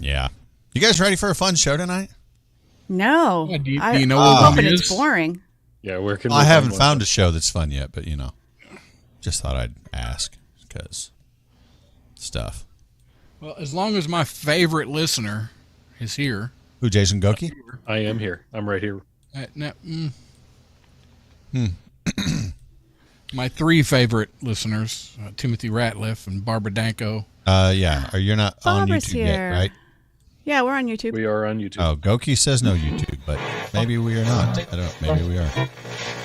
Yeah. You guys ready for a fun show tonight? No. Yeah, do you know what hoping it it's is? boring. Yeah, where can I haven't found a show that's fun yet, but just thought I'd ask because stuff. Well, as long as my favorite listener is here. Who, Jason Goki? I am here. I'm right here. My three favorite listeners, Timothy Ratliff and Barbara Danko. Yeah. You're not on Barbara's YouTube here. yet, right? Yeah, we're on YouTube. We are on YouTube. Oh, Goki says no YouTube, but maybe we are not. I don't know. Maybe we are.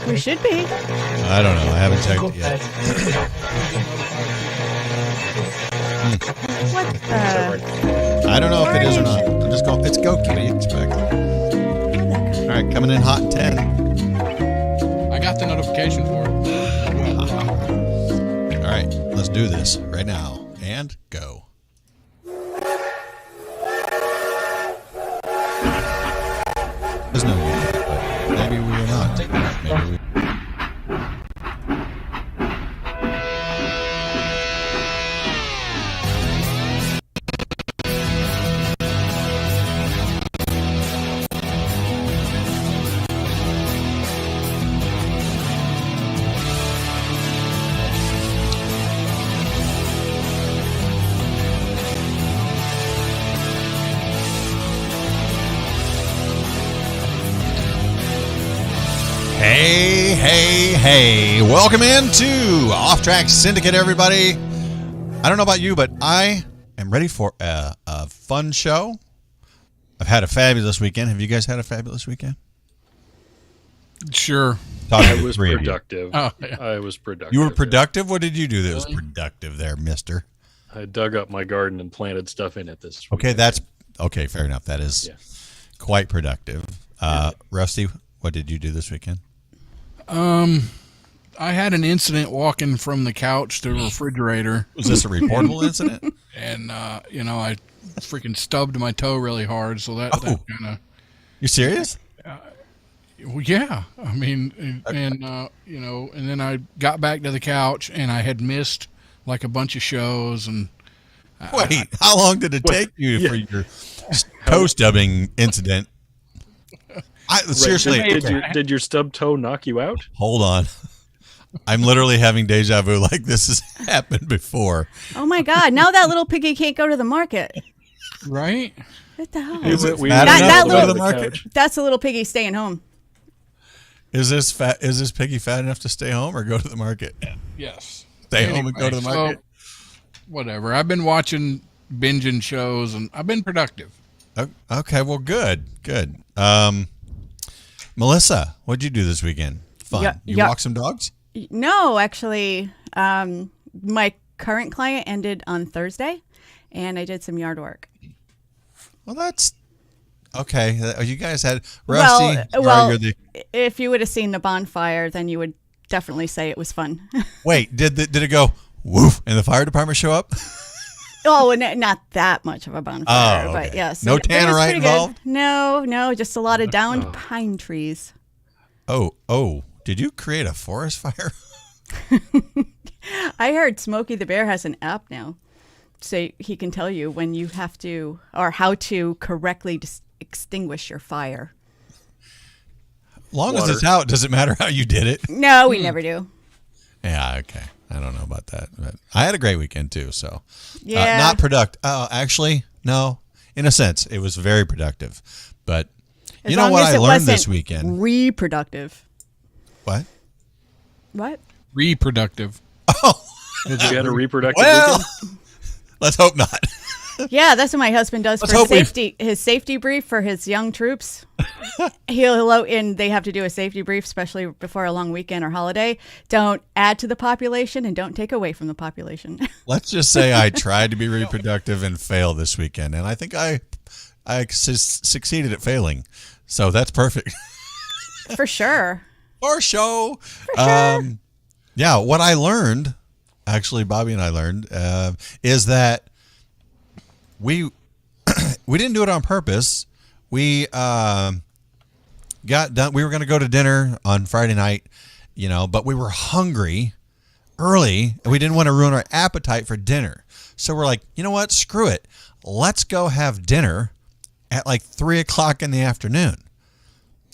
We should be. I don't know. I haven't checked it yet. What the? I don't know if it is or not. I'm just going, it's Goki. What do you expect? All right, coming in hot in 10. I got the notification for it. All right, let's do this right now. And go. There's no YouTube, but maybe we are not. Maybe we. Hey, welcome into Off Track Syndicate, everybody. I don't know about you, but I am ready for a fun show. I've had a fabulous weekend. Have you guys had a fabulous weekend? Sure. I was productive. Oh, yeah. I was productive. You were productive? What did you do that was productive there, mister? I dug up my garden and planted stuff in it this week. Okay, that's okay. Fair enough. That is quite productive. Rusty, what did you do this weekend? I had an incident walking from the couch to the refrigerator. Was this a reportable incident? And, I freaking stubbed my toe really hard. So that kind of. You serious? Well, yeah. I mean, and then I got back to the couch and I had missed like a bunch of shows. And wait, how long did it take you for your toe stubbing incident? Seriously, did your stub toe knock you out? Hold on. I'm literally having deja vu like this has happened before. Oh my God! Now that little piggy can't go to the market. Right? What the hell? Is it that little, to the market? That's a little piggy staying home. Is this piggy fat enough to stay home or go to the market? Yes. Stay home and go to the market. So, whatever. I've been binging shows, and I've been productive. Okay. Well, good. Melissa, what'd you do this weekend? Fun. You walk some dogs? No, actually, my current client ended on Thursday, and I did some yard work. Well, that's okay. You guys had Rusty. Well, if you would have seen the bonfire, then you would definitely say it was fun. Wait, did it go woof and the fire department show up? Oh, not that much of a bonfire, but yes. No tannerite involved? No, just a lot of downed pine trees. Oh, did you create a forest fire? I heard Smokey the Bear has an app now, so he can tell you when you have to, or how to correctly extinguish your fire. Long as it's out, does it matter how you did it? No, we never do. Yeah, okay. I don't know about that. But I had a great weekend too, so. Yeah. Not productive. Actually, no. In a sense, it was very productive. But you know what I learned this weekend? Reproductive. What? Reproductive. Oh. Did you have a reproductive weekend? Let's hope not. Yeah, that's what my husband does for safety. His safety brief for his young troops. They have to do a safety brief, especially before a long weekend or holiday. Don't add to the population and don't take away from the population. Let's just say I tried to be reproductive and failed this weekend, and I think I succeeded at failing. So that's perfect. For sure. For sure. Yeah, what I learned, actually, Bobby and I learned, is that we didn't do it on purpose. We got done. We were going to go to dinner on Friday night, but we were hungry early and we didn't want to ruin our appetite for dinner. So we're like, you know what? Screw it. Let's go have dinner at like 3:00 in the afternoon.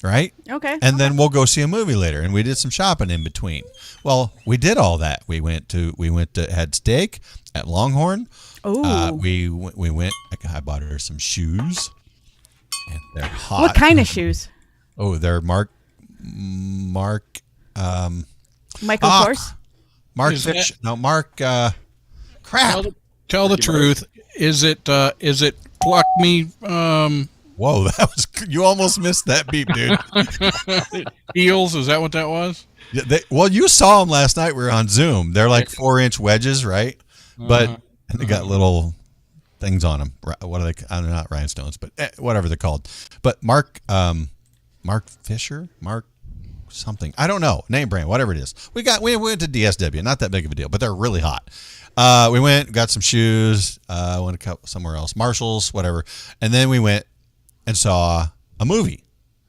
Right? Okay. And then we'll go see a movie later. And we did some shopping in between. Well, we did all that. We went to had steak at Longhorn. Oh. We went. I bought her some shoes, and they're hot. What kind of shoes? Oh, they're Michael Kors? Mark Is Fish. that- No, Mark. Crap. Tell the truth. Is it pluck me Whoa, that was. You almost missed that beep, dude. heels? Is that what that was? Yeah, well, you saw them last night. We were on Zoom. They're like 4-inch wedges, right? But they got little things on them. What are they? I don't know, not rhinestones, but whatever they're called. But Mark Fisher, Mark something. I don't know. Name brand, whatever it is. We went to DSW. Not that big of a deal, but they're really hot. We went, got some shoes. Went somewhere else, Marshalls, whatever, and then we went and saw a movie.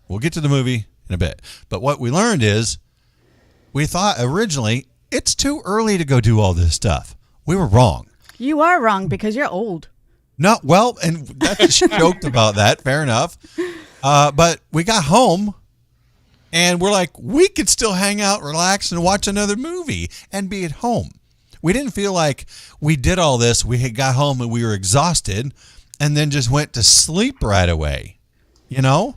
We'll get to the movie in a bit. But what we learned is we thought originally it's too early to go do all this stuff. We were wrong. You are wrong because you're old. No, well, and that's joked about that. Fair enough. But we got home and we're like, we could still hang out, relax, and watch another movie and be at home. We didn't feel like we did all this. We had got home and we were exhausted and then just went to sleep right away. You know?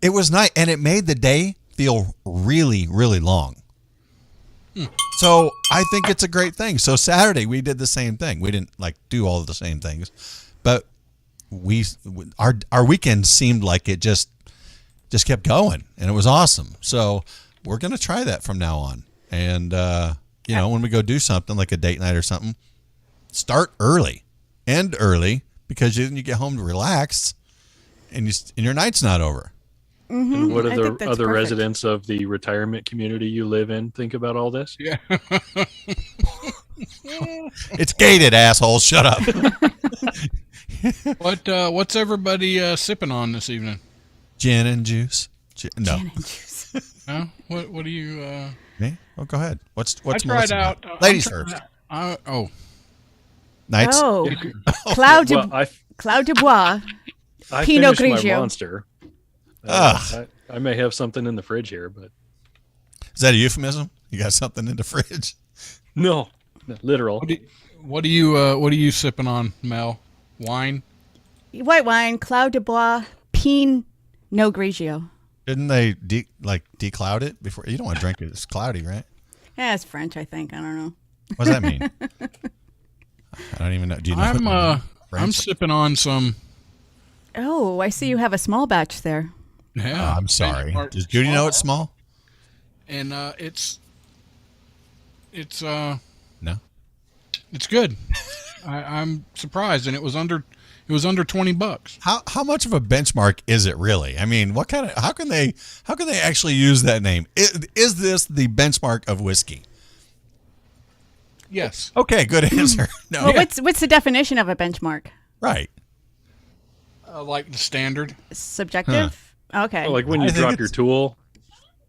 It was nice. And it made the day feel really, really long. So I think it's a great thing. So Saturday we did the same thing. We didn't like do all of the same things, but our weekend seemed like it just kept going, and it was awesome. So we're gonna try that from now on. And when we go do something like a date night or something, start early, end early, because then you get home to relax, and your night's not over. And what do I the think that's other perfect. residents of the retirement community you live in think about all this? Yeah. It's gated, asshole. Shut up. What's everybody sipping on this evening? Gin and juice. No. Gin and juice. Huh? What do you? Me? Oh, go ahead. What's I tried Melissa out. got? Ladies I'm first. trying- Nights. Oh, Cloud de, Well, Cloud de Bois. I Pinot finished my Grigio. monster. I may have something in the fridge here, but Is that a euphemism? You got something in the fridge? no, literal. What are you sipping on, Mel? Wine? White wine, Cloud de Bois, Pinot Grigio. Didn't they decloud it before? You don't want to drink it. It's cloudy, right? Yeah, it's French, I think. I don't know. What does that mean? I don't even know. Do you know? I'm French? sipping on some. Oh, I see you have a small batch there. Yeah. I'm sorry. Benchmark Does Judy know it's small? And it's No. it's good. I'm surprised, and it was under $20. How much of a benchmark is it really? I mean, how can they actually use that name? Is this the benchmark of whiskey? Yes. Okay, good answer. No. Well, what's the definition of a benchmark? Right. Like the standard. Subjective? Okay. Well, like when I you think drop your it's- tool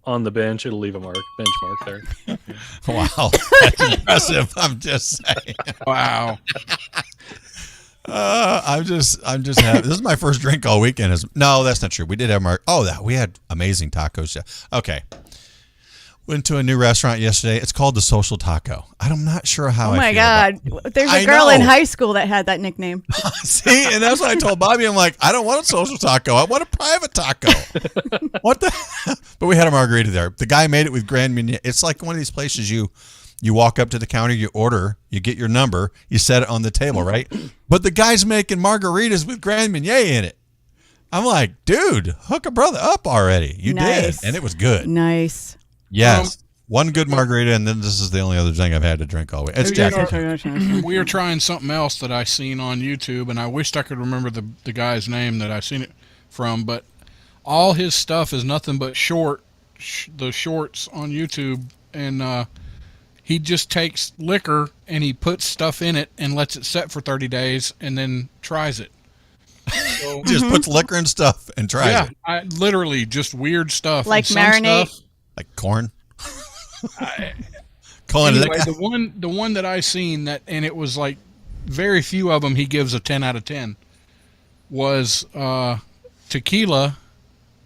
on the bench, it'll leave a benchmark there. Wow. That's impressive. I'm just saying. Wow. I'm just happy. This is my first drink all weekend. No, that's not true. We did have we had amazing tacos. Yeah. Okay. Went to a new restaurant yesterday. It's called the Social Taco. I'm not sure how. Oh I my feel God. about There's I a girl in know. high school that had that nickname. See, and that's what I told Bobby. I'm like, I don't want a social taco. I want a private taco. What the? But we had a margarita there. The guy made it with Grand Marnier. It's like one of these places you walk up to the counter, you order, you get your number, you set it on the table, right? But the guy's making margaritas with Grand Marnier in it. I'm like, dude, hook a brother up already. You Nice. did, and it was good. Nice. Yes. One good margarita, and then this is the only other thing I've had to drink all week. It's Jack. We are trying something else that I seen on YouTube, and I wished I could remember the guy's name that I seen it from, but all his stuff is nothing but the shorts on YouTube, and he just takes liquor and he puts stuff in it and lets it set for 30 days and then tries it. So, Just puts liquor and stuff and tries yeah, it. I literally just weird stuff. Like And some marinate? stuff- Like corn. Corn Anyway, liquor. the one that I seen and it was like very few of them he gives a 10 out of 10, was tequila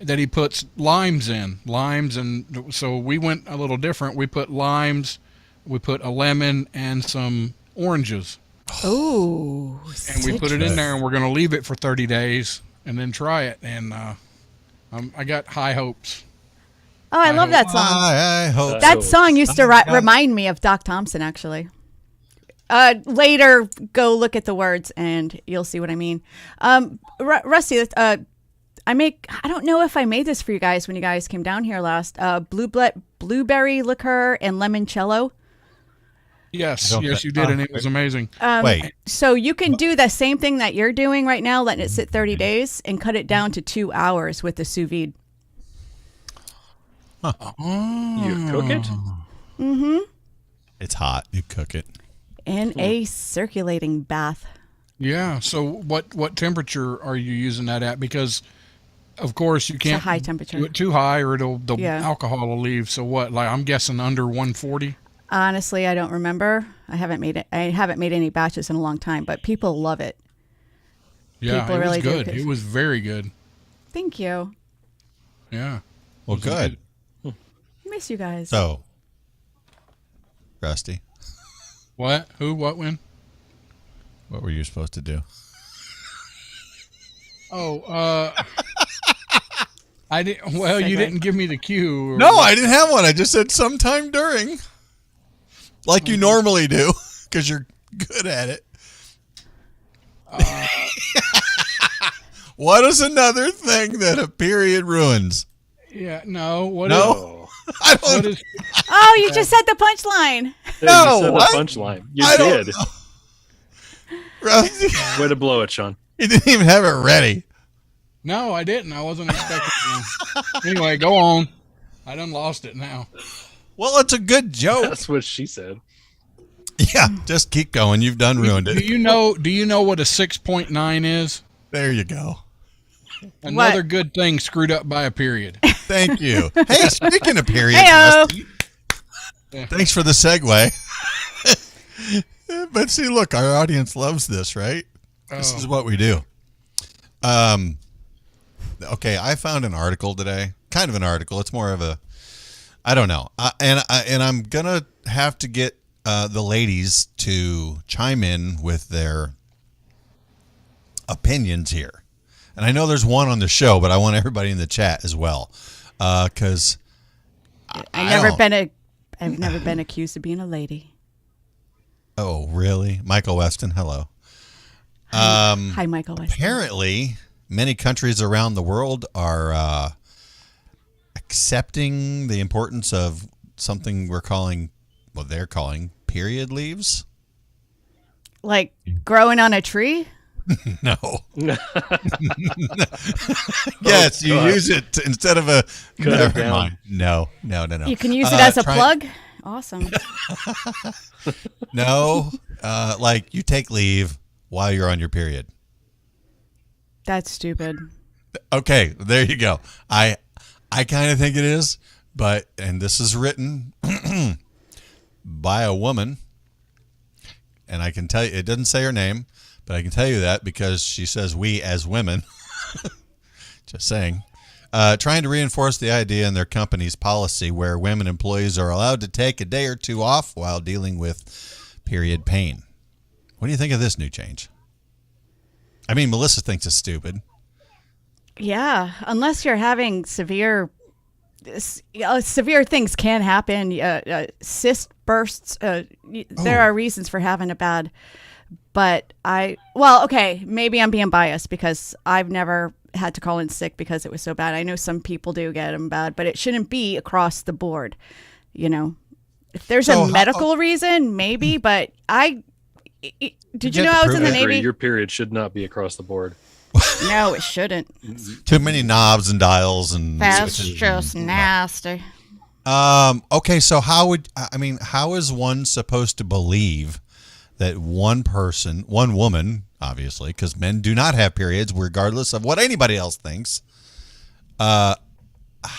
that he puts limes in. And so we went a little different. We put limes, we put a lemon, and some oranges. Oh, And we put it in there, and we're going to leave it for 30 days and then try it. And I got high hopes. Oh, I love that song. I hope That song used to remind me of Doc Thompson, actually. Later, go look at the words, and you'll see what I mean. Rusty, I don't know if I made this for you guys when you guys came down here last. Blueberry liqueur and limoncello. Yes, you did, and it was amazing. Wait. So you can do the same thing that you're doing right now, letting it sit 30 days, and cut it down to 2 hours with the sous vide. You cook it? Mm-hmm. It's hot. You cook it. In a circulating bath. Yeah. So what temperature are you using that at? Because of course you can't It's a high temperature. do it too high, or the alcohol will leave. So what? Like, I'm guessing under 140. Honestly, I don't remember. I haven't made any batches in a long time, but people love it. Yeah, People it really was do, good. 'cause- It was very good. Thank you. Yeah. Well, good. Miss you guys. So, Rusty, What? Who? What? When? what were you supposed to do? Oh, I didn't. Well, you Segue. didn't give me the cue. No, I didn't have one. I just said sometime during, like you normally do, because you're good at it. What is another thing that a period ruins? Yeah. No. What? No. I Is, what don't. is? Oh, you just said the punchline. No, you said what? the punchline. You I don't did. know. Rusty, Way to blow it, Sean. he didn't even have it ready. No, I didn't. I wasn't expecting that. Anyway, go on. I done lost it now. Well, it's a good joke. That's what she said. Yeah, just keep going. You've done ruined Do it. you know what a 6.9 is? There you go. Another good thing screwed up by a period. Thank you. Hey, speaking of periods, Heyo. Rusty, thanks for the segue. But see, look, our audience loves this, right? This is what we do. Okay, I found an article today. Kind of an article. It's more of a, I don't know. And I'm gonna have to get the ladies to chime in with their opinions here. And I know there's one on the show, but I want everybody in the chat as well, because I've never been accused of being a lady. Oh, really? Michael Weston, hello. Hi, Michael Weston. Apparently, many countries around the world are accepting the importance of something they're calling period leaves. Like growing on a tree? No. Yes, you use it instead of a. Never mind. No. You can use it as a plug? Awesome. No, like you take leave while you're on your period. That's stupid. Okay, there you go. I kind of think it is, and this is written by a woman, and I can tell you, it doesn't say her name, but I can tell you that because she says we as women. Just saying. Trying to reinforce the idea in their company's policy where women employees are allowed to take a day or two off while dealing with period pain. What do you think of this new change? I mean, Melissa thinks it's stupid. Yeah, unless you're having severe things can happen. Cyst bursts. There are reasons for having a bad. But maybe I'm being biased because I've never had to call in sick because it was so bad. I know some people do get them bad, but it shouldn't be across the board. You know, if there's a medical reason, maybe. But did you know I was in the Navy? Your period should not be across the board. No, it shouldn't. Too many knobs and dials and That's switches. just nasty. Okay, so how is one supposed to believe that one woman, obviously, because men do not have periods, regardless of what anybody else thinks, how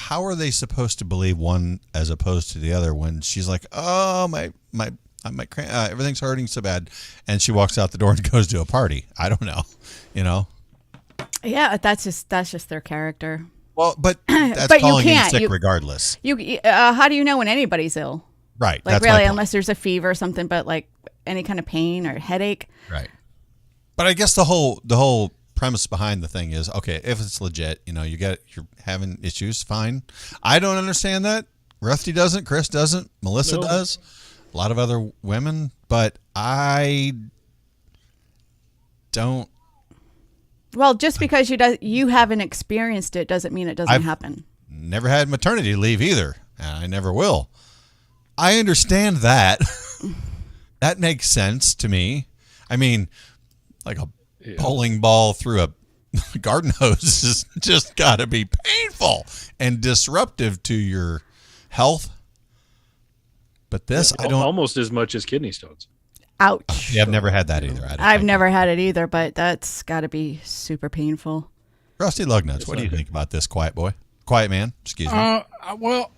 are they supposed to believe one as opposed to the other when she's like, oh, my Everything's hurting so bad. And she walks out the door and goes to a party. I don't know, you know? Yeah, that's just their character. Well, but that's But you calling in can't. sick regardless. How do you know when anybody's ill? Right. Like that's my really, point. unless there's a fever or something, but like any kind of pain or headache. Right. But I guess the whole premise behind the thing is, okay, if it's legit, you know, you're having issues, fine. I don't understand that. Rusty doesn't, Chris doesn't, Melissa does, a lot of other women, but I don't. Well, just because you haven't experienced it doesn't mean it doesn't happen. Never had maternity leave either, and I never will. I understand that. That makes sense to me. I mean, like a bowling ball through a garden hose is just got to be painful and disruptive to your health. But this, I don't. Almost as much as kidney stones. Ouch. Yeah, I've never had that either. I've never had it either, but that's got to be super painful. Rusty Lugnuts, what do you think about this quiet man? Excuse me. Well,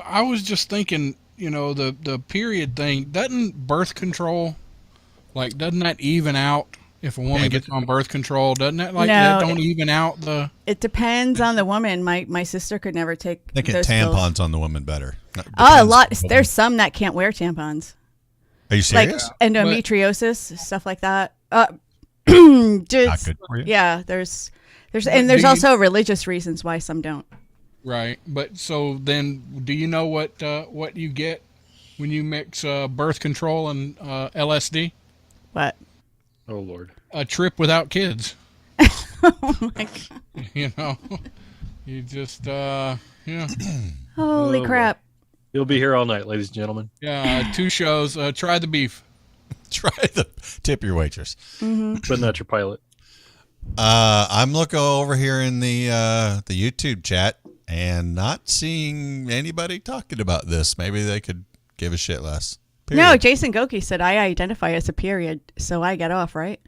I was just thinking, you know, the period thing, doesn't birth control, doesn't that even out if a woman gets on birth control? Doesn't that that don't even out the? It depends on the woman. My sister could never take. I think tampons on the woman better. A lot. There's some that can't wear tampons. Are you serious? Like endometriosis, stuff like that. Not good for you. Yeah, there's also religious reasons why some don't. Right, but so then, do you know what you get when you mix birth control and LSD? What? Oh Lord! A trip without kids. Oh my God! You know, you just Holy crap! You'll be here all night, ladies and gentlemen. Yeah, 2 shows. Try the beef. Try the tip your waitress. Mm-hmm. But not your pilot. I'm looking over here in the YouTube chat and not seeing anybody talking about this. Maybe they could give a shit less. Period. No, Jason Goki said I identify as a period, so I get off, right?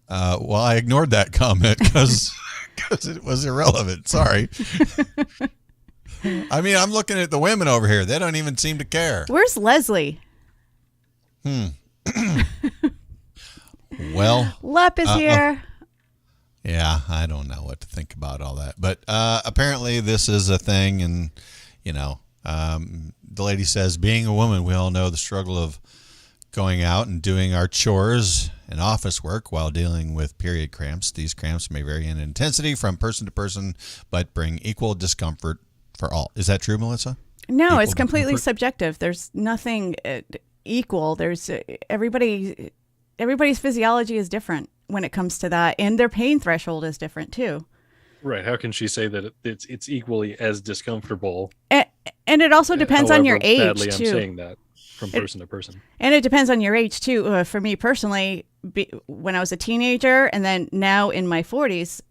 Well, I ignored that comment because it was irrelevant. Sorry. I mean, I'm looking at the women over here. They don't even seem to care. Where's Leslie? Well, Lep is here. Yeah, I don't know what to think about all that. But apparently this is a thing. And, you know, the lady says, being a woman, we all know the struggle of going out and doing our chores and office work while dealing with period cramps. These cramps may vary in intensity from person to person, but bring equal discomfort for all. Is that true, Melissa? No, Equal it's completely discomfort? Subjective. There's nothing equal. There's everybody's physiology is different when it comes to that, and their pain threshold is different too. Right. How can she say that it's equally as discomfortable? And it also depends on your age badly too. I'm saying that from person to person. And it depends on your age too. For me personally, when I was a teenager and then now in my 40s,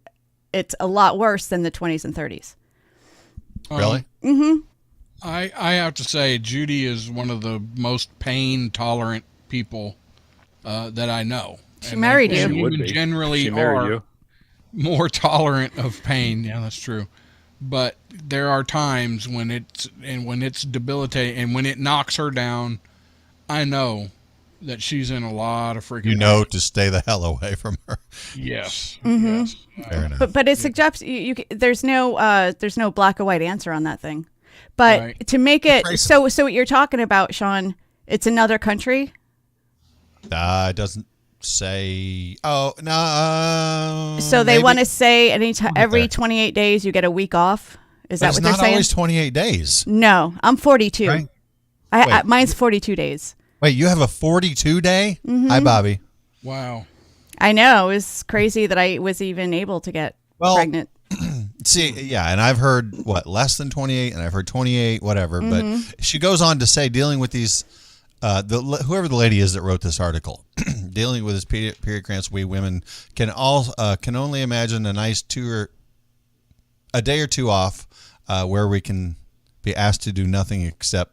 it's a lot worse than the 20s and 30s. Really? Mm-hmm. I have to say, Judy is one of the most pain tolerant people that I know. She married you. And women generally are more tolerant of pain. Yeah, that's true. But there are times when it's debilitating and when it knocks her down. I know that she's in a lot of freaking. You know to stay the hell away from her. Yes. Mm-hmm. Yes. Fair enough. But it suggests there's no black or white answer on that thing. But Right. to make it so what you're talking about, Sean, it's another country. It doesn't say. Oh no. So they want to say every there. 28 days you get a week off. Is that It's what they're not saying? always 28 days. No, I'm 42. Right? Mine's 42 days. Wait, you have a 42 day? Mm-hmm. Hi, Bobby. Wow. I know. It was crazy that I was even able to get pregnant. See, yeah, and I've heard less than 28, and I've heard 28, whatever. Mm-hmm. But she goes on to say, dealing with these, whoever the lady is that wrote this article, dealing with this period cramps, we women can only imagine a nice a day or two off, where we can be asked to do nothing except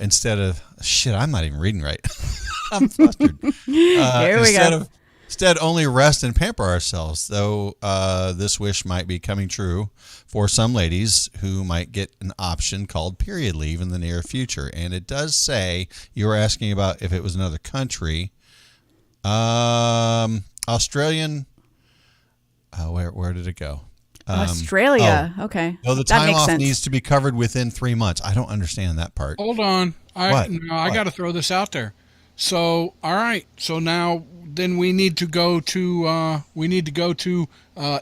instead of shit. I'm not even reading right. I'm flustered. Here we instead go. of Instead, only rest and pamper ourselves, though this wish might be coming true for some ladies who might get an option called period leave in the near future. And it does say, you were asking about if it was another country. Australian, where did it go? Australia. Okay. No, the That time makes off sense. needs to be covered within 3 months. I don't understand that part. Hold on. What? I got to throw this out there. So, all right. So now, then we need to go to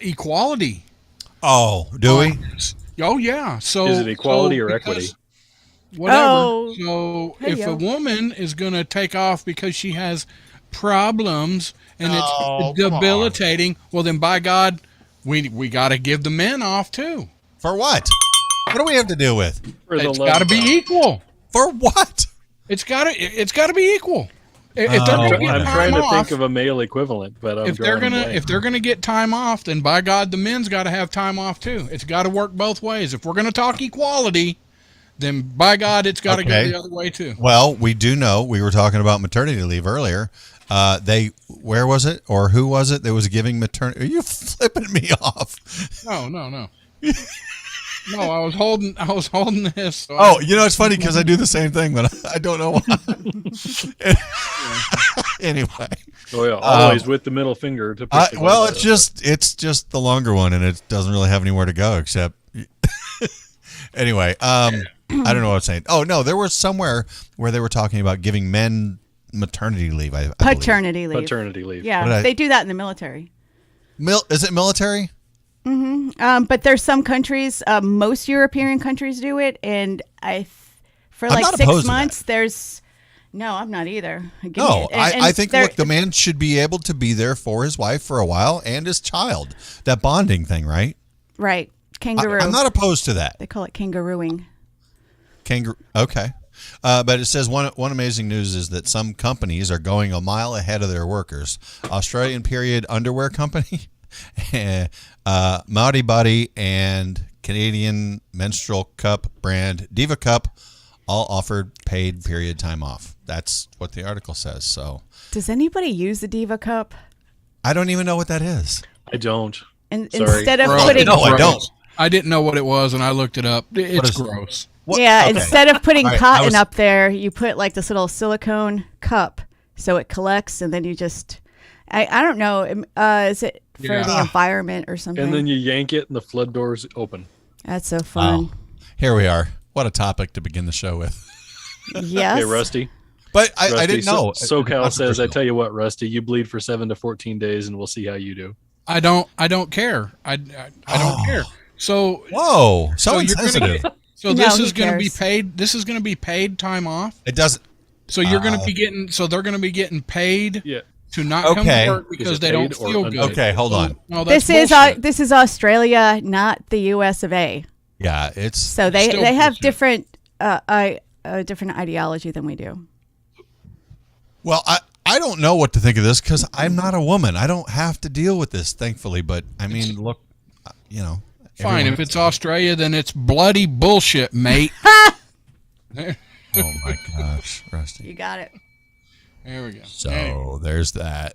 equality. Oh, do we? Oh yeah. So Is it equality or because- equity? Whatever. Oh. So Hey, if yo. a woman is going to take off because she has problems and Oh, it's come on. debilitating, well then by God, we got to give the men off too. For what? What do we have to deal with? For the It's love got to of be God. equal. For what? It's got to be equal. If they're Oh, going to get I'm time trying to off, think of a male equivalent, but I'm if they're drawing a gonna blank. if they're gonna get time off, then by God, the men's got to have time off too. It's got to work both ways. If we're gonna talk equality, then by God, it's got to Okay. go the other way too. Well, we do know, we were talking about maternity leave earlier. Where was it or who was it that was giving maternity? Are you flipping me off? No. No, I was holding this. So Oh, it's funny because I do the same thing, but I don't know why. Anyway. Oh yeah, always with the middle finger to push the Well, button. it's just the longer one, and it doesn't really have anywhere to go except. Anyway, I don't know what I'm saying. Oh no, there was somewhere where they were talking about giving men maternity leave. I believe. Paternity leave. paternity leave. What did Yeah, I- they do that in the military. Is it military? But there's some countries, most European countries do it, and for I'm like not 6 opposed to months, there's. No, I'm not either. Give me No, it. And I think there- look, the man should be able to be there for his wife for a while and his child. That bonding thing, right? right, kangaroo. I'm not opposed to that. They call it kangarooing. Kangaroo. Okay. But it says one amazing news is that some companies are going a mile ahead of their workers. Australian period underwear company, Maori Body, and Canadian menstrual cup brand Diva Cup all offered paid period time off. That's what the article says. So Does anybody use the Diva Cup? I don't even know what that is. I don't. And Sorry. instead of Gross. putting, No, I Gross. don't. I didn't know what it was, and I looked it up. It's is it? gross. What? yeah, Okay. instead of putting All right, I cotton was- up there, you put like this little silicone cup, so it collects, and then you just. I don't know. Is it for Yeah. the environment or something? And then you yank it, and the flood doors open. That's so fun. Wow. Here we are. What a topic to begin the show with. Yes. Hey, Rusty. But I Rusty, didn't know. SoCal says, "I Controversial. tell you what, Rusty, you bleed for 7 to 14 days, and we'll see how you do." I don't care. I don't care. So Whoa, so you're gonna insensitive. get, so No, this he is going to be cares. paid. This is going to be paid time off. It doesn't. So you're going to be getting. So they're going to be getting paid Yeah. to not come Okay. to work Is because it they don't paid or feel unpaid? good. Okay, hold on. No, that's This is Australia, not the U.S. of A. Yeah, it's So they Still have bullshit. different different ideology than we do. well. I don't know what to think of this because I'm not a woman. I don't have to deal with this, thankfully. But I mean, look, Fine. everyone- If it's Australia, then it's bloody bullshit, mate. There Oh my gosh, Rusty. You got it. we go. So Anyway. there's that.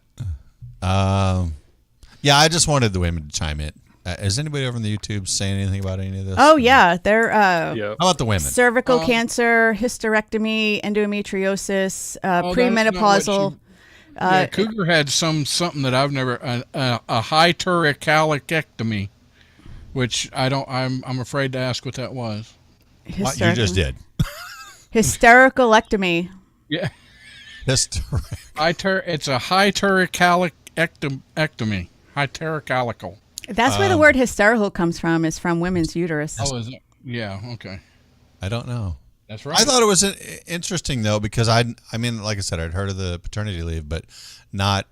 Yeah, I just wanted the women to chime in. Is anybody over on the YouTube saying anything about any of this? Oh yeah, they're Yeah. How about the women? cervical cancer, hysterectomy, endometriosis, Oh, that's not what premenopausal. you- Yeah, Cougar had something that I've never a hysterectomy, which I'm afraid to ask what that was. What you just did. Hysterecalectomy. Yeah, Hyster- it's a hysterectomy. Hystericalical. That's where the word hysterical comes from. Is from women's uterus. Oh, is it? Yeah. Okay. I don't know. That's right. I thought it was interesting though because I mean, like I said, I'd heard of the paternity leave, but not,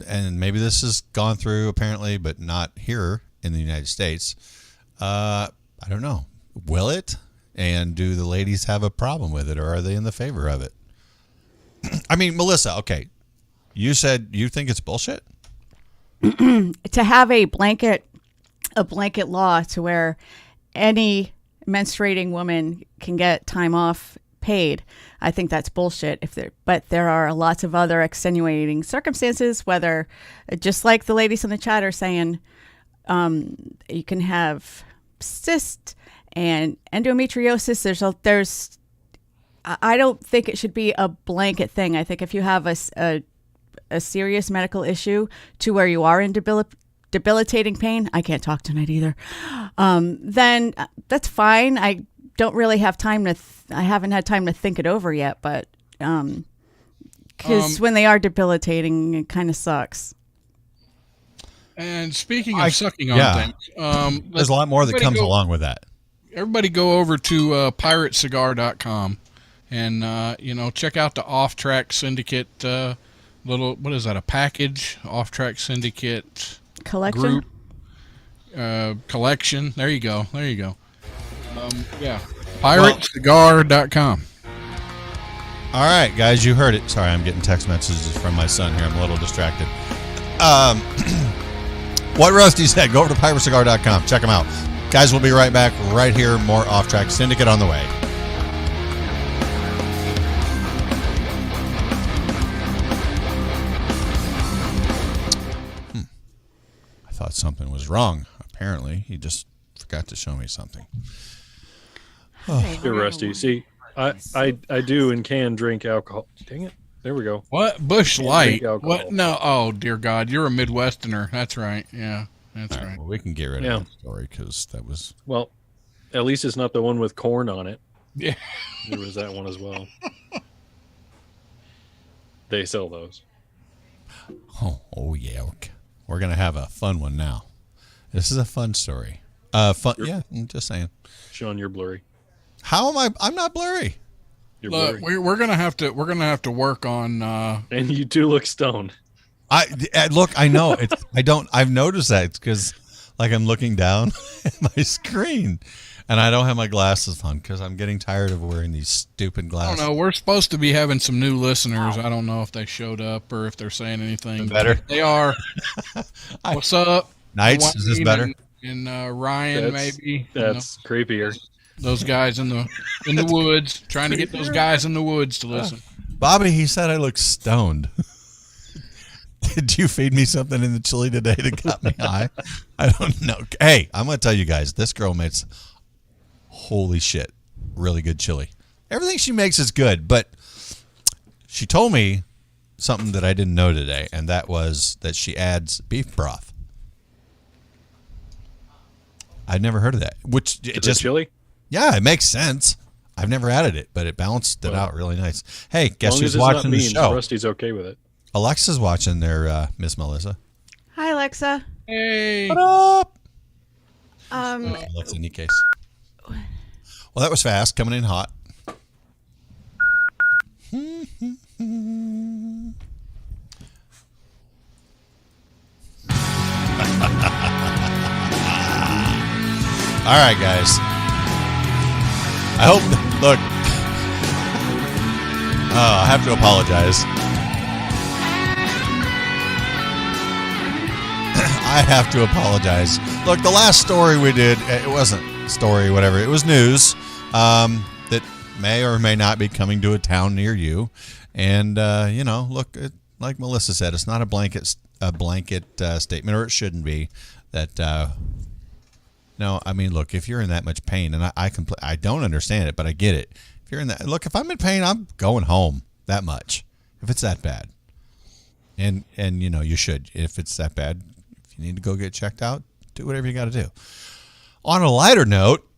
and maybe this has gone through apparently, but not here in the United States. I don't know. Will it? And do the ladies have a problem with it, or are they in the favor of it? I mean, Melissa, okay, you said you think it's bullshit. To have a blanket law to where any menstruating woman can get time off paid. I think that's bullshit. But there are lots of other extenuating circumstances, whether, just like the ladies in the chat are saying, you can have cyst and endometriosis. I don't think it should be a blanket thing. I think if you have a serious medical issue to where you are in debilitating pain, I can't talk tonight either, then that's fine. I don't really have time I haven't had time to think it over yet, but because when they are debilitating, it kind of sucks. And speaking of sucking on things, there's a lot more that comes along with that. Everybody go over to piratecigar.com and check out the Off-Track Syndicate what is that, a package? Off-Track Syndicate Collection? Group collection. There you go. Piratecigar.com. All right, guys, you heard it. Sorry, I'm getting text messages from my son here. I'm a little distracted. What Rusty said, go over to piratecigar.com. Check them out. Guys, we'll be right back right here. More Off-Track Syndicate on the way. I thought something was wrong. Apparently, he just forgot to show me something. You're Rusty. See, I do and can drink alcohol. Dang it. There we go. What? Bush Light? What? No. Oh, dear God. You're a Midwesterner. That's right. Yeah, that's right. Well, we can get rid of that story because that was... Well, at least it's not the one with corn on it. Yeah. There was that one as well. They sell those. Oh yeah. Okay. We're going to have a fun one now. This is a fun story. Fun. Yeah, I'm just saying. Sean, you're blurry. How am I? I'm not blurry. Look, we're gonna have to work on. And you do look stoned. Look. I know. I've noticed that because, like, I'm looking down at my screen, and I don't have my glasses on because I'm getting tired of wearing these stupid glasses. I don't know. We're supposed to be having some new listeners. I don't know if they showed up or if they're saying anything. Better. They are. What's up, Knights? Is this better? And Ryan, maybe. That's creepier. Those guys in the woods, trying to get those guys in the woods to listen. Bobby, he said I look stoned. Did you feed me something in the chili today that got me high? I don't know. Hey, I'm going to tell you guys, this girl makes, holy shit, really good chili. Everything she makes is good, but she told me something that I didn't know today, and that was that she adds beef broth. I'd never heard of that. Chili? Yeah, it makes sense. I've never added it, but it balanced it out really nice. Hey, guess who's watching the show? Rusty's okay with it. Alexa's watching there, Miss Melissa. Hi, Alexa. Hey. What up? Alexa, in any case. Well, that was fast, coming in hot. All right, guys. I hope. Look. I have to apologize. I have to apologize. Look, the last story we did, it wasn't story, whatever. It was news that may or may not be coming to a town near you. And, look, like Melissa said, it's not a blanket statement, or it shouldn't be, that... No, I mean, look, if you're in that much pain, and I don't understand it, but I get it. If you're in that, look, if I'm in pain, I'm going home that much. If it's that bad, and you should. If it's that bad, if you need to go get checked out, do whatever you got to do. On a lighter note,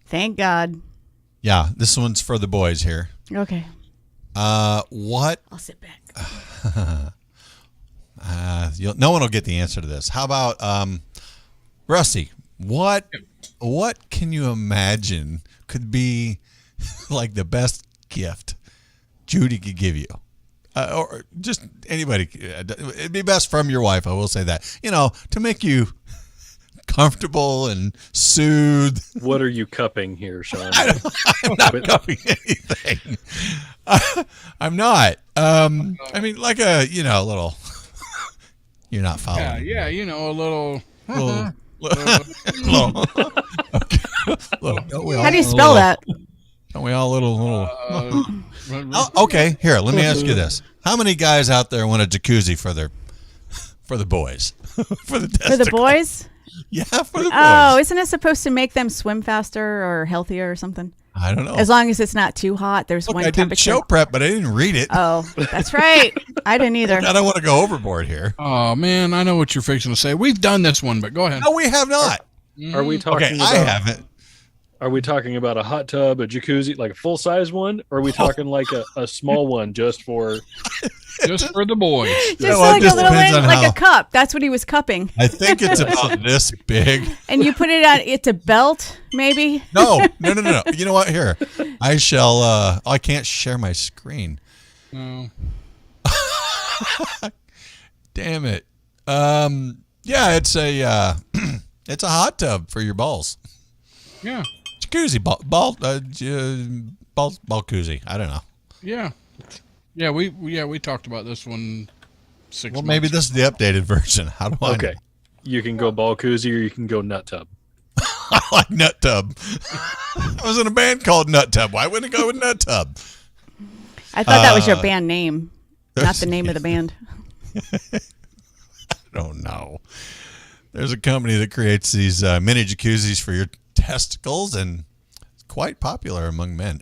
thank God. Yeah, this one's for the boys here. Okay. What? I'll sit back. No one will get the answer to this. How about Rusty? What can you imagine could be like the best gift Judy could give you? Or just anybody. It'd be best from your wife, I will say that. To make you comfortable and soothe. What are you cupping here, Sean? I'm not cupping anything. I'm not. I mean, like a little. You're not following. Yeah, a little. How do you spell that? Don't we all little? Uh, Okay, here. Let me ask you this: how many guys out there want a jacuzzi for the boys? For the For the boys? Yeah, for the boys. Oh, isn't it supposed to make them swim faster or healthier or something? I don't know. As long as it's not too hot, there's Look, one I did temperature. show prep, but I didn't read it. Oh, that's right. I didn't either. I don't want to go overboard here. Oh man, I know what you're fixing to say. We've done this one, but go ahead. No, we have not. Are we talking Okay, about? I haven't. Are we talking about a hot tub, a jacuzzi, like a full size one, or are we talking like a small one just for? Just for the boys. Just well, like it a just little depends on like how- a cup. That's what he was cupping. I think it's about this big. And you put it on. It's a belt, maybe. No. You know what? Here, I shall. I can't share my screen. No. Damn it. Yeah, it's a it's a hot tub for your balls. Yeah. Jacuzzi ball koozie. I don't know. Yeah. Yeah, we talked about this one 6 Well, months maybe this is the updated version. How do I? Okay, you can go ball koozie or you can go nut tub. I like Nut Tub. I was in a band called Nut Tub. Why wouldn't I go with Nut Tub? I thought that was your band name, not the name of the band. I don't know. There's a company that creates these mini jacuzzis for your testicles, and it's quite popular among men.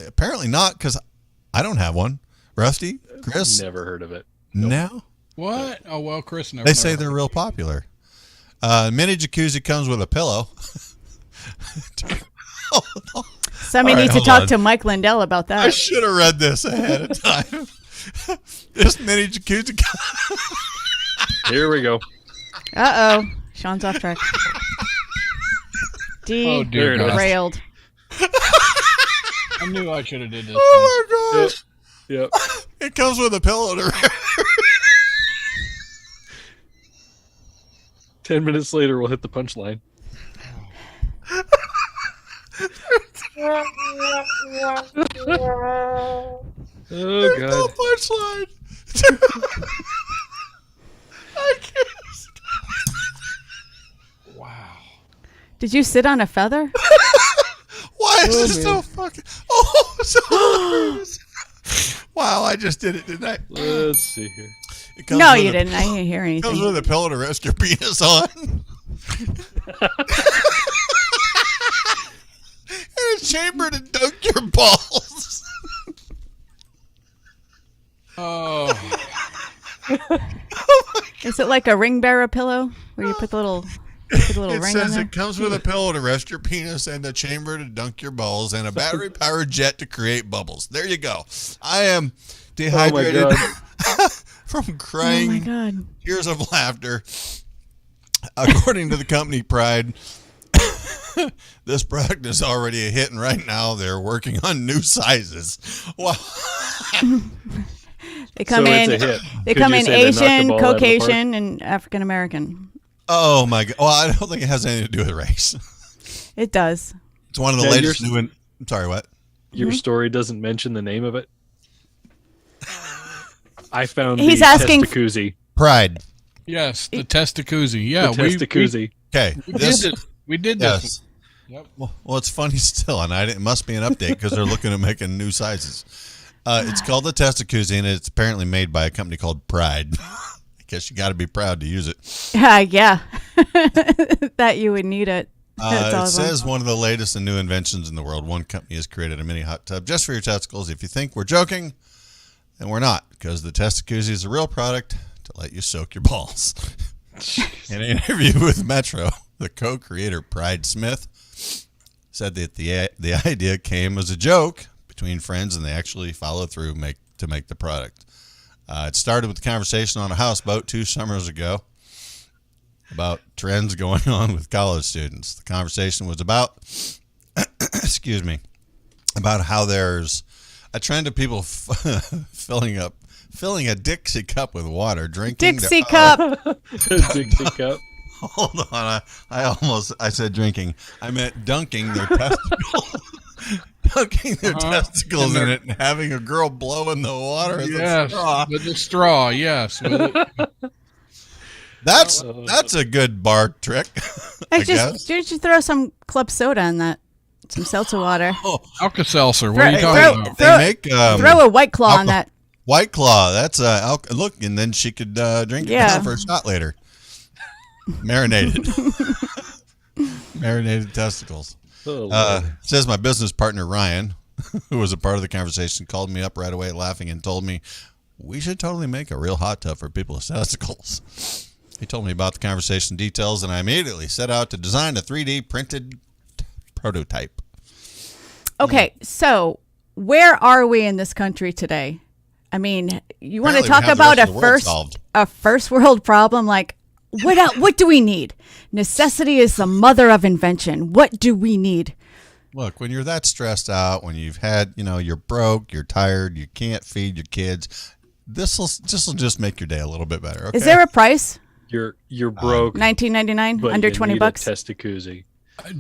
Apparently not, because I don't have one. Rusty, Chris, Never heard of it. no. What? Oh well, Chris never. They say they're real popular. Mini jacuzzi comes with a pillow. Somebody All right, needs to hold talk on. to Mike Lindell about I that. should have read this ahead of time. This mini jacuzzi. Here we go. Uh oh, Sean's off track. Oh dear God. Derailed. I knew I should have did this. Oh my gosh! Yep. It comes with a pillow. 10 minutes later, we'll hit the punchline. Oh No god. punchline. I can't. Wow. Did you sit on a feather? Why is Oh, this so man. fucking? Oh, so hilarious. Wow! I just did it, didn't I? Let's see here. It comes No, with you a- didn't. I didn't hear It comes anything. with a pillow to rest your penis on. And a chamber to dunk your balls. Oh. Is it like a ring bearer pillow where you put the little It ring on says there? it comes with a pillow to rest your penis and a chamber to dunk your balls and a battery-powered jet to create bubbles. There you go. I am dehydrated from Oh my crying god. tears of laughter. According to the company Pride, this product is already a hit, and right now they're working on new sizes. Wow. They come So in. it's a hit. They Could come you in say they knocked the Asian, ball out of the park? Caucasian, and African American. Oh my god. Well, I don't think it has anything to do with race. It does. It's one of the Now, latest you're- new. I'm sorry, what? Your story doesn't mention the name of it. I found He's the asking- Testacuzzi. Pride. Yes, the Testacuzzi. Yeah, The Testacuzzi. Okay. we did this. We did this. Yes. Well, it's funny still, and it must be an update because they're looking at making new sizes. It's called the Testacuzzi, and it's apparently made by a company called Pride. I guess you got to be proud to use it. Yeah. That you would need it. That's It awesome. says one of the latest and new inventions in the world. One company has created a mini hot tub just for your testicles. If you think we're joking, then we're not, because the Testacuzzi is a real product to let you soak your balls. In an interview with Metro, the co-creator Pride Smith said that the idea came as a joke between friends, and they actually followed through to make the product. It started with a conversation on a houseboat 2 summers ago about trends going on with college students. The conversation was about, excuse me, about how there's a trend of people filling a Dixie cup with water, drinking Dixie cup. Dixie cup. Hold on, I said drinking. I meant dunking their testicles. Dunking their testicles in it and having a girl blow in the water with a Yes, straw. with the straw. Yes. With it. That's a good bar trick. I Hey, guess. did you throw some club soda in that some seltzer water. Alka-Seltzer. What are you talking about? They make Throw a White Claw on that. White Claw. That's look, and then she could drink it down for a shot later. Marinated. Marinated testicles. Says my business partner Ryan, who was a part of the conversation, called me up right away laughing and told me we should totally make a real hot tub for people's testicles. He told me about the conversation details, and I immediately set out to design a 3D printed prototype. Okay, so where are we in this country today? I mean, you want to Apparently talk we have about the rest of the world solved. a first world problem? Like, what do we need? Necessity is the mother of invention. What do we need? Look, when you're that stressed out, when you've had, you're broke, you're tired, you can't feed your kids, this'll just make your day a little bit better. Okay? Is there a price? You're broke. $19.99, but under you $20 need bucks. A Testacuzzi.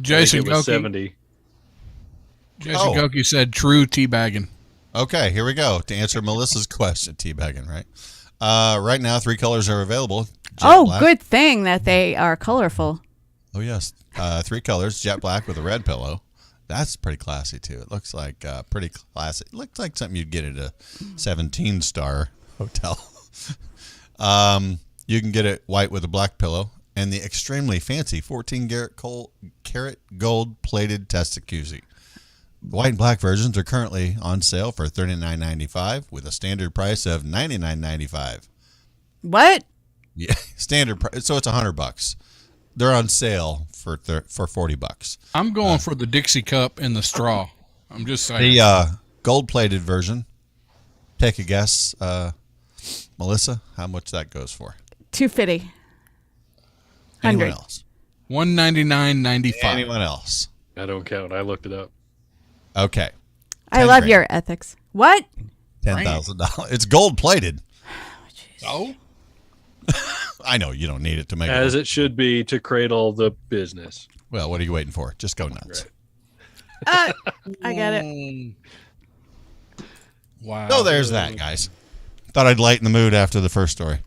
Jason it was Goki. 70. Jason Goki said true teabagging. Okay, here we go. To answer Melissa's question, teabagging, right? Right now, 3 colors are available. Jet black. Good thing that they are colorful. Oh, yes. 3 colors, jet black with a red pillow. That's pretty classy, too. It looks like pretty classy. It looks like something you'd get at a 17-star hotel. You can get it white with a black pillow and the extremely fancy 14-karat gold-plated Testacuzzi. White and black versions are currently on sale for $39.95 with a standard price of $99.95. What? Yeah, standard price. So it's $100. They're on sale for $40. I'm going for the Dixie cup and the straw. I'm just saying. The gold-plated version. Take a guess, Melissa, how much that goes for? $250. Anyone else? $199.95. Anyone else? I don't count. I looked it up. Okay. I love your ethics. What? $10,000. It's gold-plated. Oh? I know you don't need it to make As it. it should be to cradle the business. Well, what are you waiting for? Just go nuts. Right. I got it. Wow. So there's that, guys. Thought I'd lighten the mood after the first story.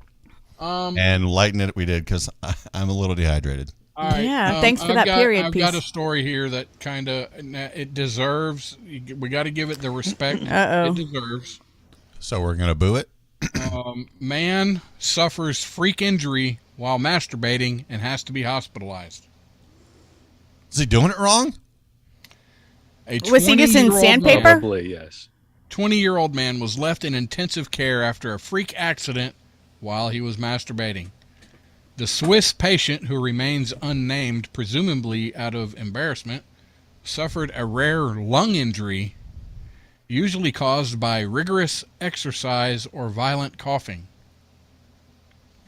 And lighten it we did because I'm a little dehydrated. All right, Yeah, thanks for that period I've piece. got a story here that kind of it deserves. We got to give it the respect Uh-oh. it deserves. So we're going to boo it? Man suffers freak injury while masturbating and has to be hospitalized. Is he doing it wrong? Was he using sandpaper? Probably, yes. 20-year-old man was left in intensive care after a freak accident while he was masturbating. The Swiss patient, who remains unnamed, presumably out of embarrassment, suffered a rare lung injury, usually caused by rigorous exercise or violent coughing.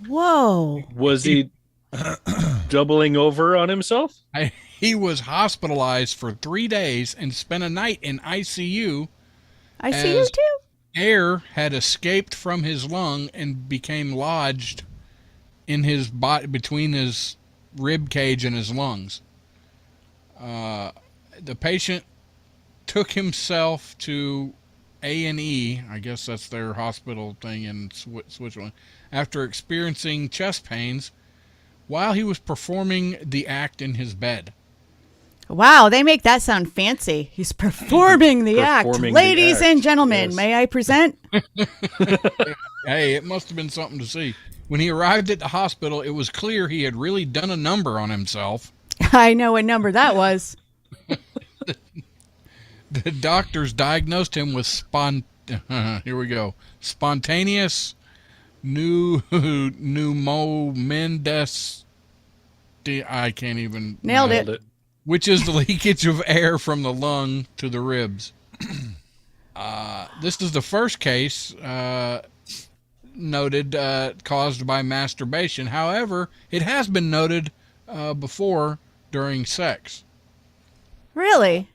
Whoa. Was he doubling over on himself? He was hospitalized for 3 days and spent a night in ICU. I see you too. Air had escaped from his lung and became lodged in his body, between his rib cage and his lungs. The patient took himself to A&E, I guess that's their hospital thing in Switzerland, after experiencing chest pains while he was performing the act in his bed. Wow, they make that sound fancy. He's performing the act. Performing the Ladies act, and gentlemen, yes. may I present? Hey, it must have been something to see. When he arrived at the hospital, it was clear he had really done a number on himself. I know what number that was. The doctors diagnosed him with spontaneous pneumomendes. I can't even. Nailed it. Which is the leakage of air from the lung to the ribs. This is the first case noted caused by masturbation. However, it has been noted before during sex. Really?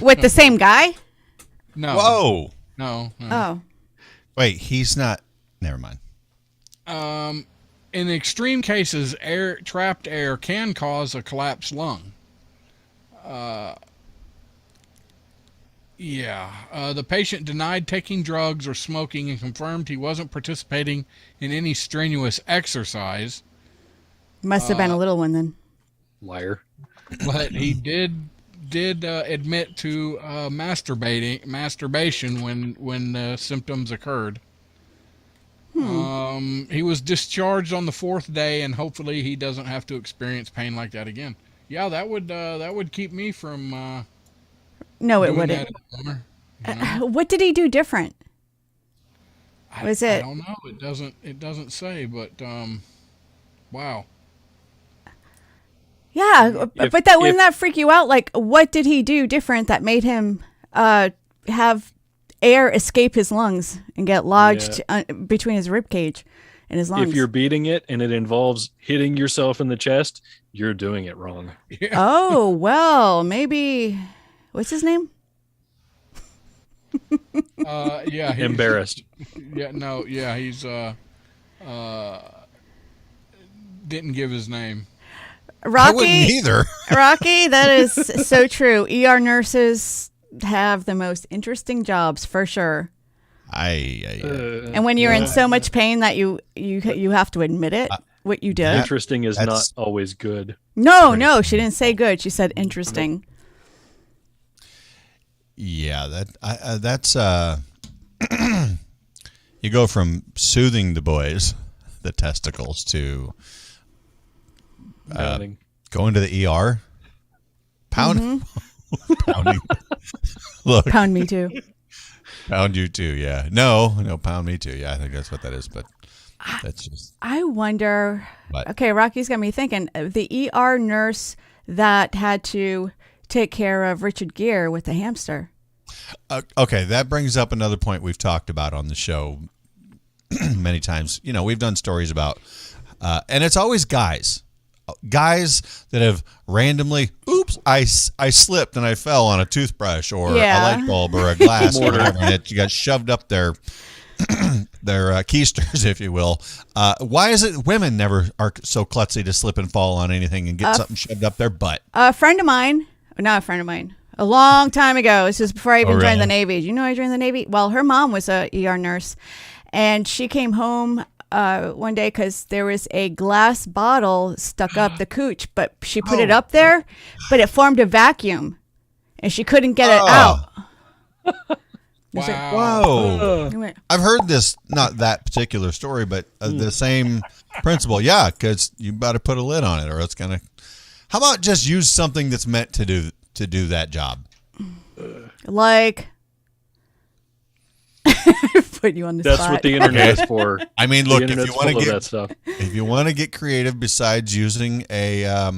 With the same guy? No. Whoa. No. Oh. Wait, he's not. Never mind. In extreme cases, trapped air can cause a collapsed lung. The patient denied taking drugs or smoking and confirmed he wasn't participating in any strenuous exercise. Must have been a little one then. Liar. But he did did admit to masturbation when symptoms occurred. He was discharged on the 4th day, and hopefully he doesn't have to experience pain like that again. Yeah, that would keep me from. No, it doing wouldn't. that anymore, you know? What did he do different? Was I it? don't know. It doesn't say, but wow. Yeah, If- but wouldn't if- that freak you out? Like, what did he do different that made him have air escape his lungs and get lodged between his rib cage and his lungs? If you're beating it and it involves hitting yourself in the chest, you're doing it wrong. Oh, well, maybe. What's his name? Yeah. Embarrassed. Yeah. No. Yeah. He's didn't give his name. I wouldn't Rocky. either. Rocky, that is so true. ER nurses have the most interesting jobs for sure. And when you're in so much pain that you have to admit it, what you did. Interesting is not That's- always good. No, she didn't say good. She said interesting. Yeah, that's you go from soothing the boys, the testicles, to Pounding. going to the ER, pounding. Look, Pound me too. pound you too. Yeah, no, pound me too. Yeah, I think that's what that is. But that's just I wonder. What? Okay, Rocky's got me thinking. The ER nurse that had to take care of Richard Gere with the hamster. okay. That brings up another point we've talked about on the show many times. You know, we've done stories about, and it's always guys that have randomly, oops, I slipped and I fell on a toothbrush or Yeah. a light bulb or a glass or whatever, and it got shoved up their keisters, if you will. Why is it women never are so klutzy to slip and fall on anything and get something shoved up their butt? A friend of mine, not a friend of mine, a long time ago. This was before I even Oh, joined really? the Navy. Did you know I joined the Navy? Well, her mom was a ER nurse, and she came home one day because there was a glass bottle stuck up the cooch, but she put it up there, but it formed a vacuum, and she couldn't get it out. Wow. Whoa. I went, I've heard this, not that particular story, but the same principle. Yeah, because you better put a lid on it or it's going to. How about just use something that's meant to do that job? like, put you on the That's spot. what the internet is for. I mean, The look, if internet's you want full to of get that stuff. if you want to get creative, besides using a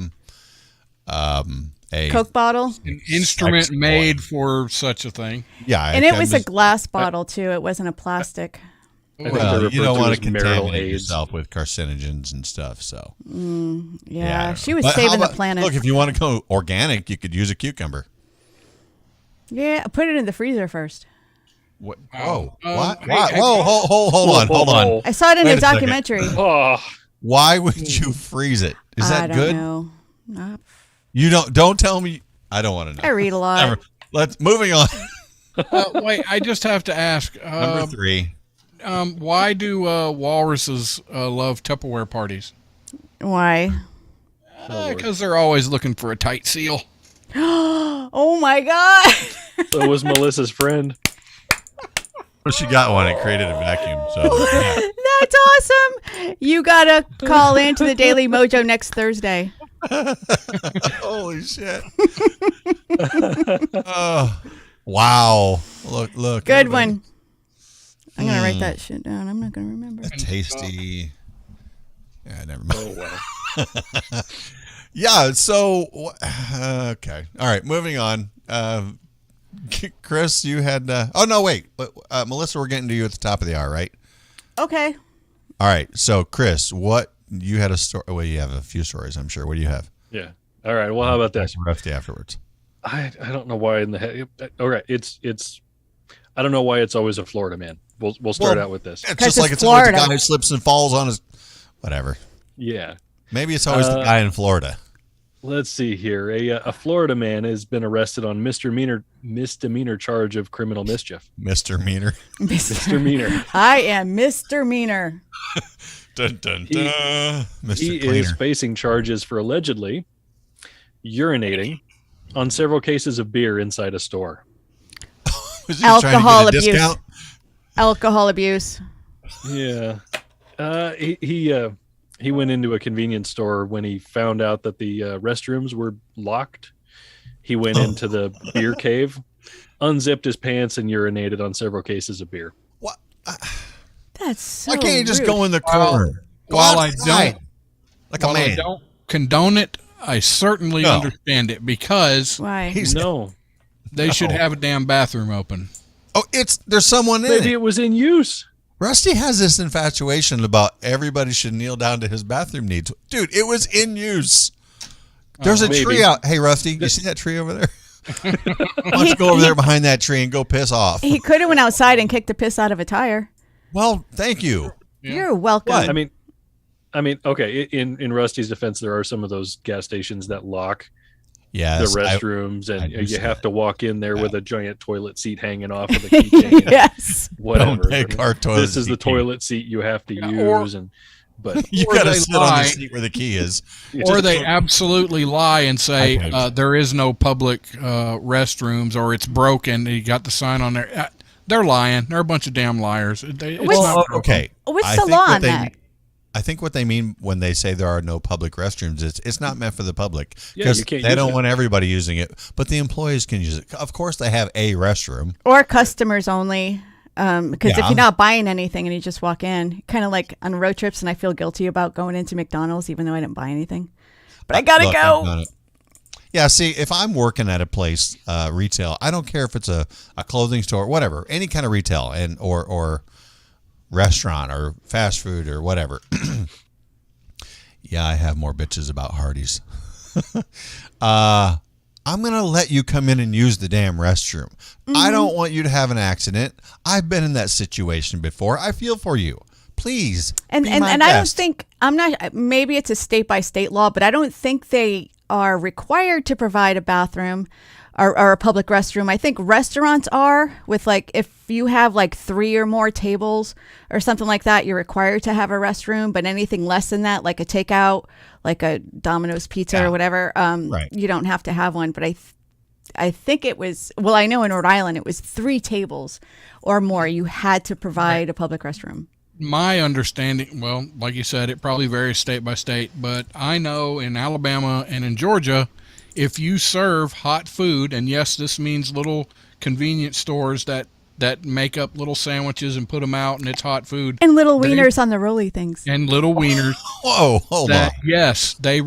Coke bottle. An instrument Sex toy. made for such a thing. yeah, And it I'm was a just- glass bottle, too. It wasn't a plastic. I think well, they're you don't referred want to to as marital contaminate aids. yourself with carcinogens and stuff. So I Yeah, don't she know. was But how saving the about- planet. Look, if you want to go organic, you could use a cucumber. Yeah, put it in the freezer first. What? Wow. Oh, what? Hey, Why? hey, Whoa, hold on. I saw it in Wait a a second. documentary. Oh, Why would you freeze it? Is I that don't good? know. You don't tell me. I don't want to know. I read a lot. Never. Let's moving on. Wait, I just have to ask. Number 3. Why do walruses love Tupperware parties? Why? Because they're always looking for a tight seal. Oh my God. so was Melissa's friend. Well, she got one. It created a vacuum. So yeah. That's awesome. You got to call into the Daily Mojo next Thursday. Holy shit! Oh, wow! Look. Good everybody. one. I'm going to write that shit down. I'm not going to remember. A tasty. Yeah, never mind. Oh wow. Yeah. So okay. All right. Moving on. Chris, you had. Oh no! Wait, Melissa, we're getting to you at the top of the hour, right? Okay. All right. So, Chris, what you had a story? Well, you have a few stories, I'm sure. What do you have? Yeah. All right. Well, how about this? Rusty afterwards. I don't know why in the head. All right. It's. I don't know why it's always a Florida man. We'll start Well, out with this. It's 'Cause just like it's it's always the Florida. guy who slips and falls on his. Whatever. Yeah. Maybe it's always the guy in Florida. Let's see here. A Florida man has been arrested on misdemeanor charge of criminal mischief. Mr. Meaner. Misdemeanor. I am Mr. Meaner. Dun, dun, He- dun. Mr. He Cleaner. is facing charges for allegedly urinating on several cases of beer inside a store. Was he trying to get a Alcohol abuse. discount? Alcohol abuse. Yeah. He went into a convenience store when he found out that the restrooms were locked. He went into the beer cave, unzipped his pants, and urinated on several cases of beer. What? That's so Why can't you just rude. go in the corner? Go While I outside, don't, like a while I man. don't condone it, I certainly No. understand it because Why? No. they should have a damn bathroom open. Oh, there's someone in Maybe it. it was in use. Rusty has this infatuation about everybody should kneel down to his bathroom needs. Dude, it was in use. There's a maybe. tree out. Hey, Rusty, you see that tree over there? Why don't you go over there behind that tree and go piss off? He could have went outside and kicked the piss out of a tire. Well, thank you. Yeah. You're welcome. What? I mean, okay. In Rusty's defense, there are some of those gas stations that lock Yes, the restrooms, I and do you see have that. to walk in there with a giant toilet seat hanging off of the keychain. Yes. Whatever. Don't take our toilet This is the seat. toilet seat you have to Yeah, use, but You Or got to they sit on lie. the seat where the key is. Or they absolutely lie and say I there is no public restrooms or it's broken. You got the sign on there. They're lying. They're a bunch of damn liars. It's What's- not broken. Okay. What's I the think law what on they- that? I think what they mean when they say there are no public restrooms is it's not meant for the public Yeah, because you can't they use don't it. want everybody using it, but the employees can use it. Of course, they have a restroom. Or customers only. Because if Yeah. you're not buying anything and you just walk in, kind of like on road trips, and I feel guilty about going into McDonald's even though I didn't buy anything. But I gotta Look, I've go. done it. Yeah, see, if I'm working at a place, retail, I don't care if it's a clothing store, whatever, any kind of retail and or restaurant or fast food or whatever. Yeah, I have more bitches about Hardee's. I'm going to let you come in and use the damn restroom. I don't want you to have an accident. I've been in that situation before. I feel for you. Please. And be and, my and I don't best. think I'm not. Maybe it's a state by state law, but I don't think they are required to provide a bathroom or a public restroom. I think restaurants are, with like if you have like 3 or more tables or something like that, you're required to have a restroom. But anything less than that, like a takeout, like a Domino's pizza Yeah. or whatever, Right. you don't have to have one. But I think it was, well, I know in Rhode Island it was 3 tables or more. You had to provide a public restroom. My understanding, well, like you said, it probably varies state by state, but I know in Alabama and in Georgia, if you serve hot food, and yes, this means little convenience stores that make up little sandwiches and put them out, and it's hot food, And little They- wieners on the rolly things. and little wieners, Whoa, hold on. that yes, they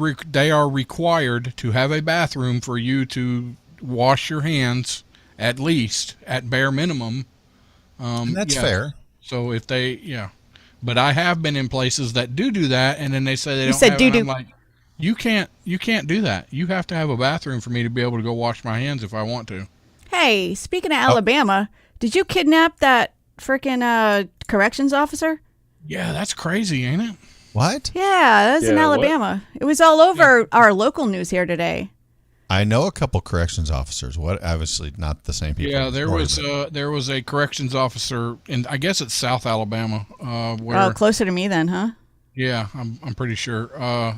are required to have a bathroom for you to wash your hands, at least at bare minimum. And that's yeah. fair. So if they, but I have been in places that do that, and then they say they You don't said have it, and I'm doo-doo. like, you can't do that. You have to have a bathroom for me to be able to go wash my hands if I want to. Hey, speaking of Alabama, did you kidnap that freaking corrections officer? Yeah, that's crazy, ain't it? What? Yeah, that's in Yeah, what? Alabama. It was all over our local news here today. I know a couple corrections officers. What? Obviously, not the same people. Yeah, there was a corrections officer in, I guess it's South Alabama, where Oh, closer to me then, huh? yeah, I'm pretty sure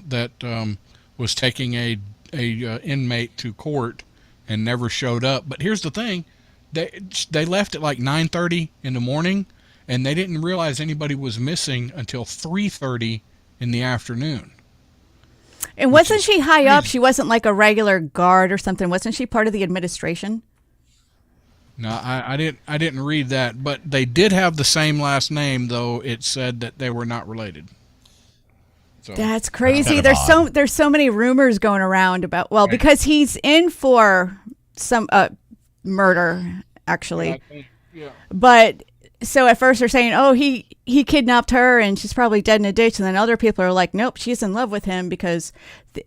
that was taking a inmate to court and never showed up. But here's the thing, they left at like 9:30 in the morning, and they didn't realize anybody was missing until 3:30 in the afternoon. And wasn't she high up? She wasn't like a regular guard or something. Wasn't she part of the administration? No, I didn't read that, but they did have the same last name, though it said that they were not related. So That's crazy. kind of There's so many rumors going around about, because he's in for some murder actually. But so at first they're saying, oh, he kidnapped her and she's probably dead in a ditch. And then other people are like, nope, she's in love with him because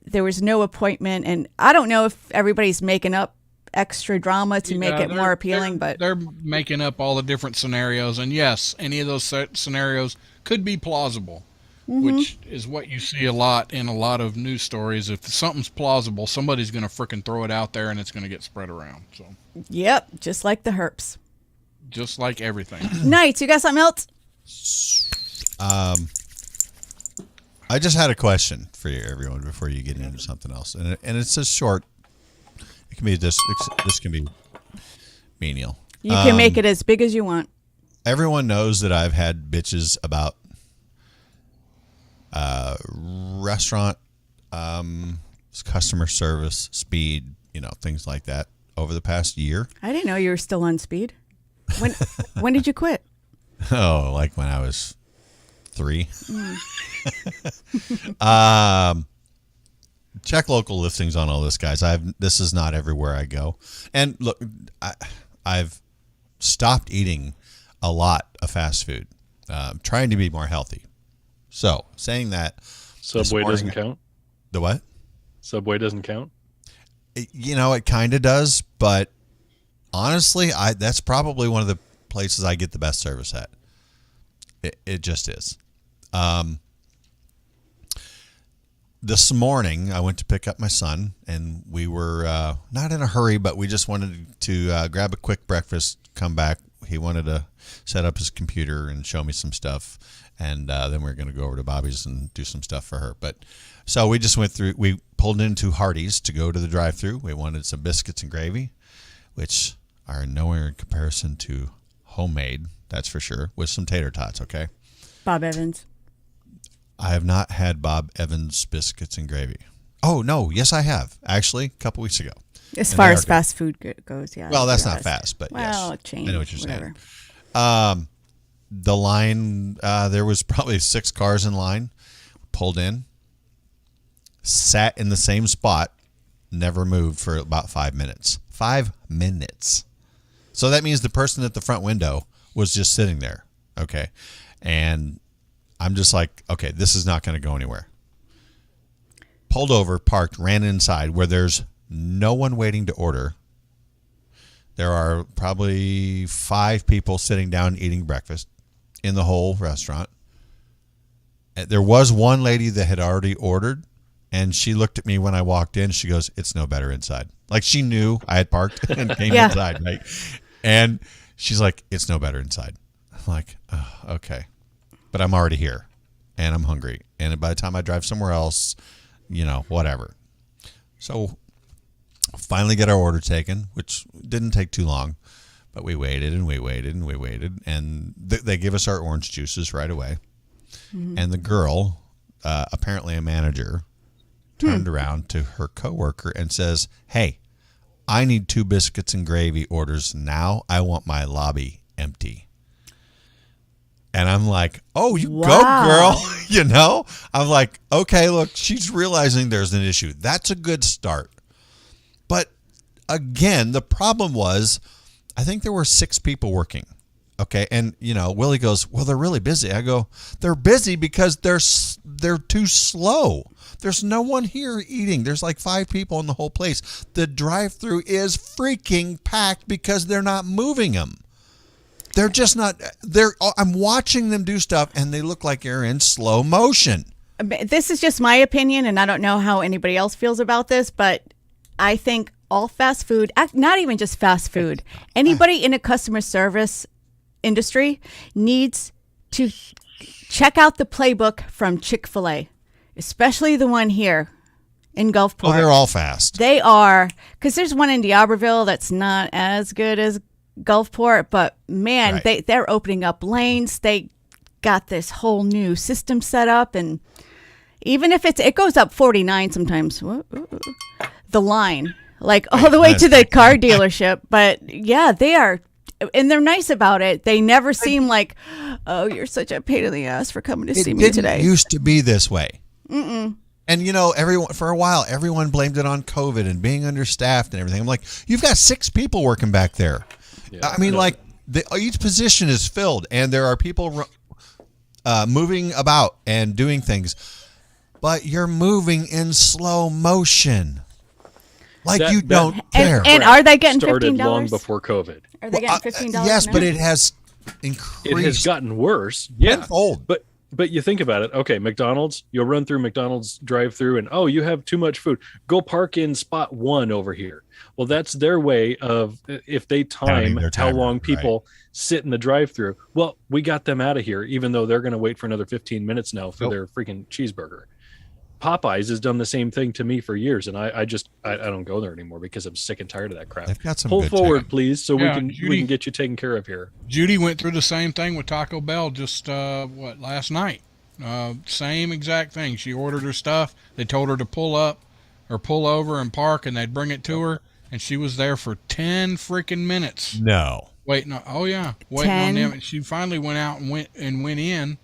there was no appointment. And I don't know if everybody's making up extra drama to make it more appealing, but they're making up all the different scenarios. And yes, any of those scenarios could be plausible, which is what you see a lot in a lot of news stories. If something's plausible, somebody's going to frickin' throw it out there and it's going to get spread around. So yep, just like the herps. just like everything. Knights, you got something else? I just had a question for you, everyone, before you get into something else, and it's a short It can be this can be menial. You can make it as big as you want. Everyone knows that I've had bitches about restaurant customer service, speed, things like that over the past year. I didn't know you were still on speed. When did you quit? Oh, like when I was 3. Check local listings on all this, guys. This is not everywhere I go. And look, I've stopped eating a lot of fast food, trying to be more healthy. So, saying that, Subway doesn't count. The what? Subway doesn't count. It kind of does, but honestly, that's probably one of the places I get the best service at. It just is. This morning, I went to pick up my son, and we were not in a hurry, but we just wanted to grab a quick breakfast, come back. He wanted to set up his computer and show me some stuff, and then we were going to go over to Bobby's and do some stuff for her. So we just went through. We pulled into Hardee's to go to the drive-thru. We wanted some biscuits and gravy, which are nowhere in comparison to homemade, that's for sure, with some tater tots, okay? Bob Evans. I have not had Bob Evans biscuits and gravy. Oh, no. Yes, I have. Actually, a couple weeks ago. As far as fast food goes, yeah. Well, that's not fast, but well, yes. Chain, I know what you're whatever. saying. The line, there was probably 6 cars in line, pulled in, sat in the same spot, never moved for about 5 minutes. 5 minutes. So that means the person at the front window was just sitting there, okay? And I'm just like, okay, this is not going to go anywhere. Pulled over, parked, ran inside where there's no one waiting to order. There are probably 5 people sitting down eating breakfast in the whole restaurant. There was one lady that had already ordered, and she looked at me when I walked in. She goes, "It's no better inside." Like she knew I had parked and came inside, right? And she's like, "It's no better inside." I'm like, oh, okay. But I'm already here, and I'm hungry. And by the time I drive somewhere else, whatever. So finally get our order taken, which didn't take too long. But we waited and we waited and we waited. And they give us our orange juices right away. Mm-hmm. And the girl, apparently a manager, turned around to her coworker and says, "Hey, I need 2 biscuits and gravy orders now. I want my lobby empty." And I'm like, "Oh, you go, girl." I'm like, okay, look, she's realizing there's an issue. That's a good start. But again, the problem was, I think there were 6 people working. Okay. And, Willie goes, "Well, they're really busy." I go, "They're busy because they're too slow. There's no one here eating. There's like 5 people in the whole place. The drive-thru is freaking packed because they're not moving them. They're just not. I'm watching them do stuff, and they look like they're in slow motion." This is just my opinion, and I don't know how anybody else feels about this, but I think all fast food, not even just fast food, anybody in a customer service industry needs to check out the playbook from Chick-fil-A, especially the one here in Gulfport. Oh, they're all fast. They are, because there's one in D'Iberville that's not as good as Gulfport, but man, right. they're opening up lanes. They got this whole new system set up, and even if it goes up 49 sometimes, the line, like all the way to the car dealership. But yeah, they are, and they're nice about it. They never seem like, "Oh, you're such a pain in the ass for coming to see me today." It used to be this way. Mm-mm. And everyone for a while, everyone blamed it on COVID and being understaffed and everything. I'm like, you've got 6 people working back there. Yeah, I mean, each position is filled, and there are people moving about and doing things, but you're moving in slow motion, like you don't care. And are they getting $15? Started long before COVID. Are they getting $15? Yes, but it has increased. It has gotten worse. Yeah, tenfold. But you think about it. Okay, McDonald's. You'll run through McDonald's drive-through, and you have too much food. Go park in spot 1 over here. Well, that's their way of, if they time how long people sit in the drive-through. Well, we got them out of here, even though they're going to wait for another 15 minutes now for their freaking cheeseburger. Popeyes has done the same thing to me for years, and I don't go there anymore because I'm sick and tired of that crap. They've got some Pull good forward, chicken. please, so Judy, we can get you taken care of here. Judy went through the same thing with Taco Bell just last night. Same exact thing. She ordered her stuff. They told her to pull up or pull over and park, and they'd bring it to her. And she was there for 10 freaking minutes. No. Waiting on, waiting on them. And she finally went out and went in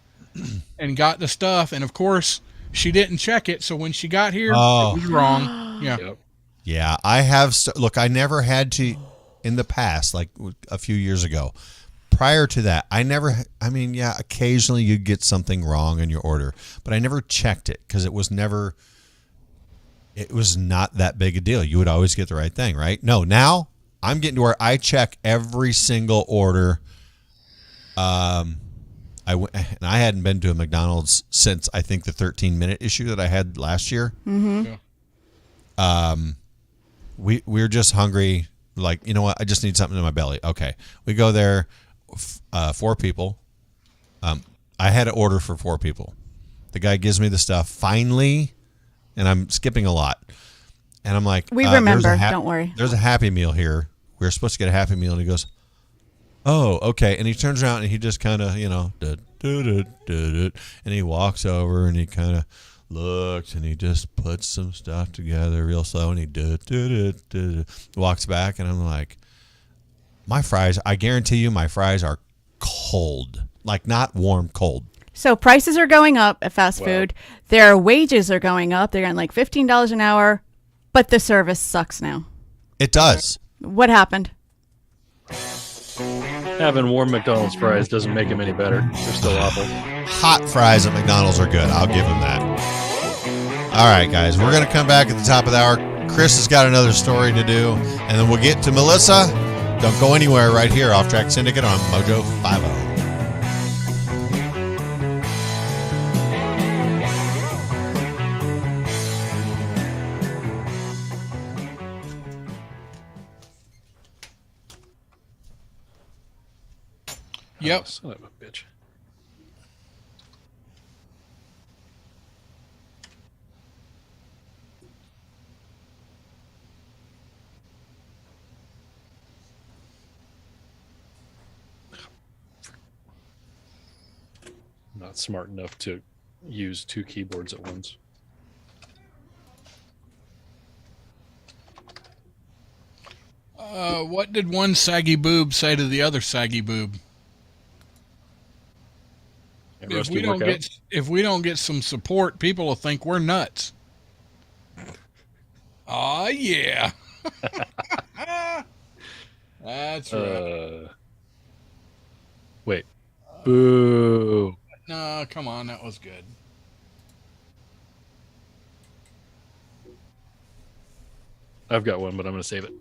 and got the stuff. And of course, she didn't check it. So when she got here, it was wrong. Yeah. Yep. Yeah, I have. Look, I never had to in the past, like a few years ago. Prior to that, occasionally you'd get something wrong in your order, but I never checked it because it was not that big a deal. You would always get the right thing, right? No, now I'm getting to where I check every single order. I hadn't been to a McDonald's since I think the 13-minute issue that I had last year. Mm-hmm. Yeah. We're just hungry. Like, you know what? I just need something in my belly. Okay, we go there. 4 people. I had to order for 4 people. The guy gives me the stuff finally, and I'm skipping a lot. And I'm like, we remember. Don't worry. There's a Happy Meal here. We were supposed to get a Happy Meal, and he goes, "Oh, okay." And he turns around and he just kind of, and he walks over and he kind of looks and he just puts some stuff together real slow, and he walks back, and I'm like, my fries, I guarantee you my fries are cold. Like, not warm, cold. So prices are going up at fast food. Their wages are going up. They're getting like $15 an hour, but the service sucks now. It does. What happened? Having warm McDonald's fries doesn't make them any better. They're still awful. Hot fries at McDonald's are good. I'll give them that. All right, guys, we're going to come back at the top of the hour. Chris has got another story to do, and then we'll get to Melissa. Don't go anywhere, right here off Track Syndicate on Mojo 50. Yep. Oh, son of a bitch. Not smart enough to use 2 keyboards at once. What did one saggy boob say to the other saggy boob? If we don't get some support, people will think we're nuts. Oh yeah. That's right. Wait. Boo. No, come on, that was good. I've got one, but I'm going to save it.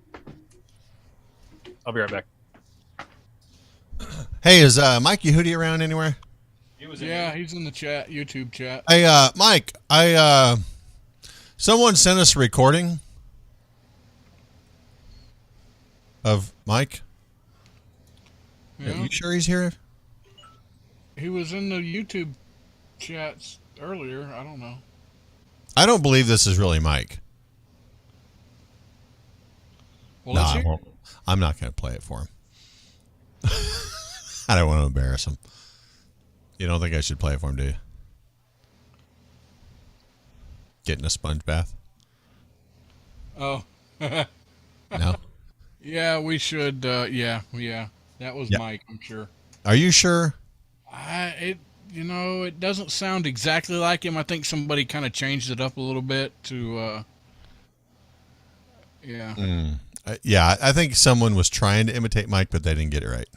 I'll be right back. Hey, is Mikey Hootie around anywhere? He's in the chat, YouTube chat. Hey, Mike, someone sent us a recording of Mike. Yeah. Are you sure he's here? He was in the YouTube chats earlier. I don't know. I don't believe this is really Mike. Well, let's hear it. I'm not going to play it for him. I don't want to embarrass him. You don't think I should play it for him, do you? Getting a sponge bath? Oh. No? Yeah, we should. Yeah. That was Mike, I'm sure. Are you sure? It doesn't sound exactly like him. I think somebody kind of changed it up a little bit to, yeah. Yeah, I think someone was trying to imitate Mike, but they didn't get it right.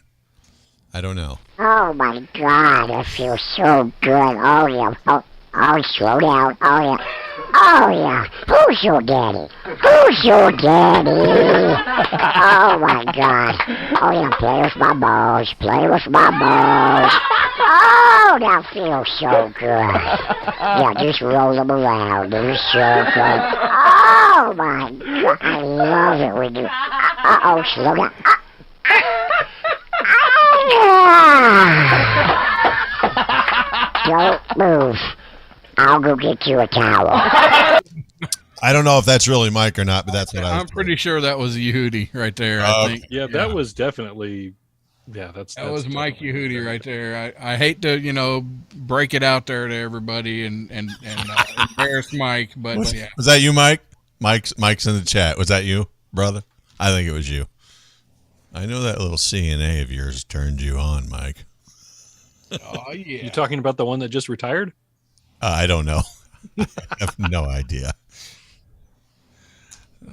I don't know. Oh my God, I feel so good. Oh yeah. Oh, slow down. Oh yeah. Oh yeah. Who's your daddy? Who's your daddy? Oh my God. Oh yeah, play with my balls. Play with my balls. Oh, that feels so good. Yeah, just roll them around. They're so good. Oh my God, I love it when you. Uh-oh, slow down. Don't move. I'll go get you a towel. I don't know if that's really Mike or not, but that's what I'm pretty sure that was Yehudi right there. I think. Yeah, that was definitely. Yeah, that was Mike Yehudi right there. I hate to break it out there to everybody and embarrass Mike, but yeah. Was that you, Mike? Mike's in the chat. Was that you, brother? I think it was you. I know that little CNA of yours turned you on, Mike. Oh yeah. You talking about the one that just retired? I don't know. I have no idea.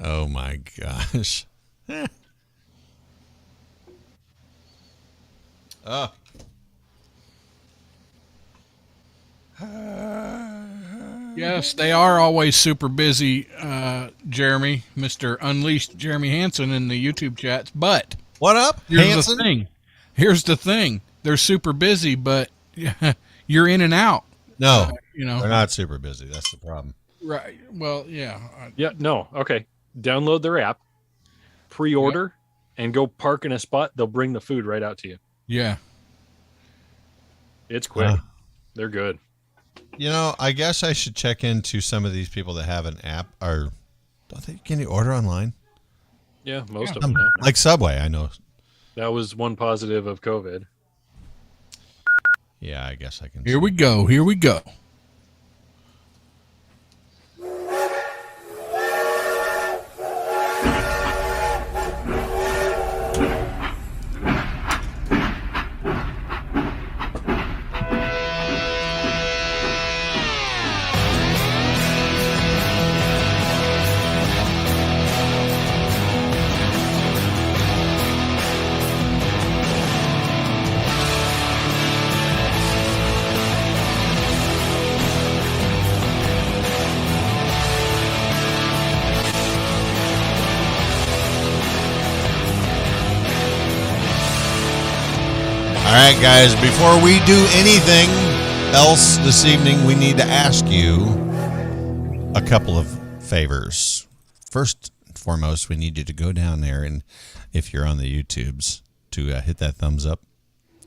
Oh my gosh. Oh. Yes, they are always super busy, Jeremy, Mr. Unleashed Jeremy Hansen in the YouTube chats. But what up, Hansen? Here's the thing. They're super busy, but you're in and out. No, they're not super busy. That's the problem. Right. Well, yeah. Yeah. No. Okay. Download their app, pre-order, and go park in a spot. They'll bring the food right out to you. Yeah. It's quick. They're good. I guess I should check into some of these people that have an app. Or can you order online? Yeah, most of them. Now. Like Subway, I know. That was one positive of COVID. Yeah, I guess I can. Here we go. All right, guys, before we do anything else this evening, we need to ask you a couple of favors. First and foremost, we need you to go down there, and if you're on the YouTubes, to hit that thumbs up.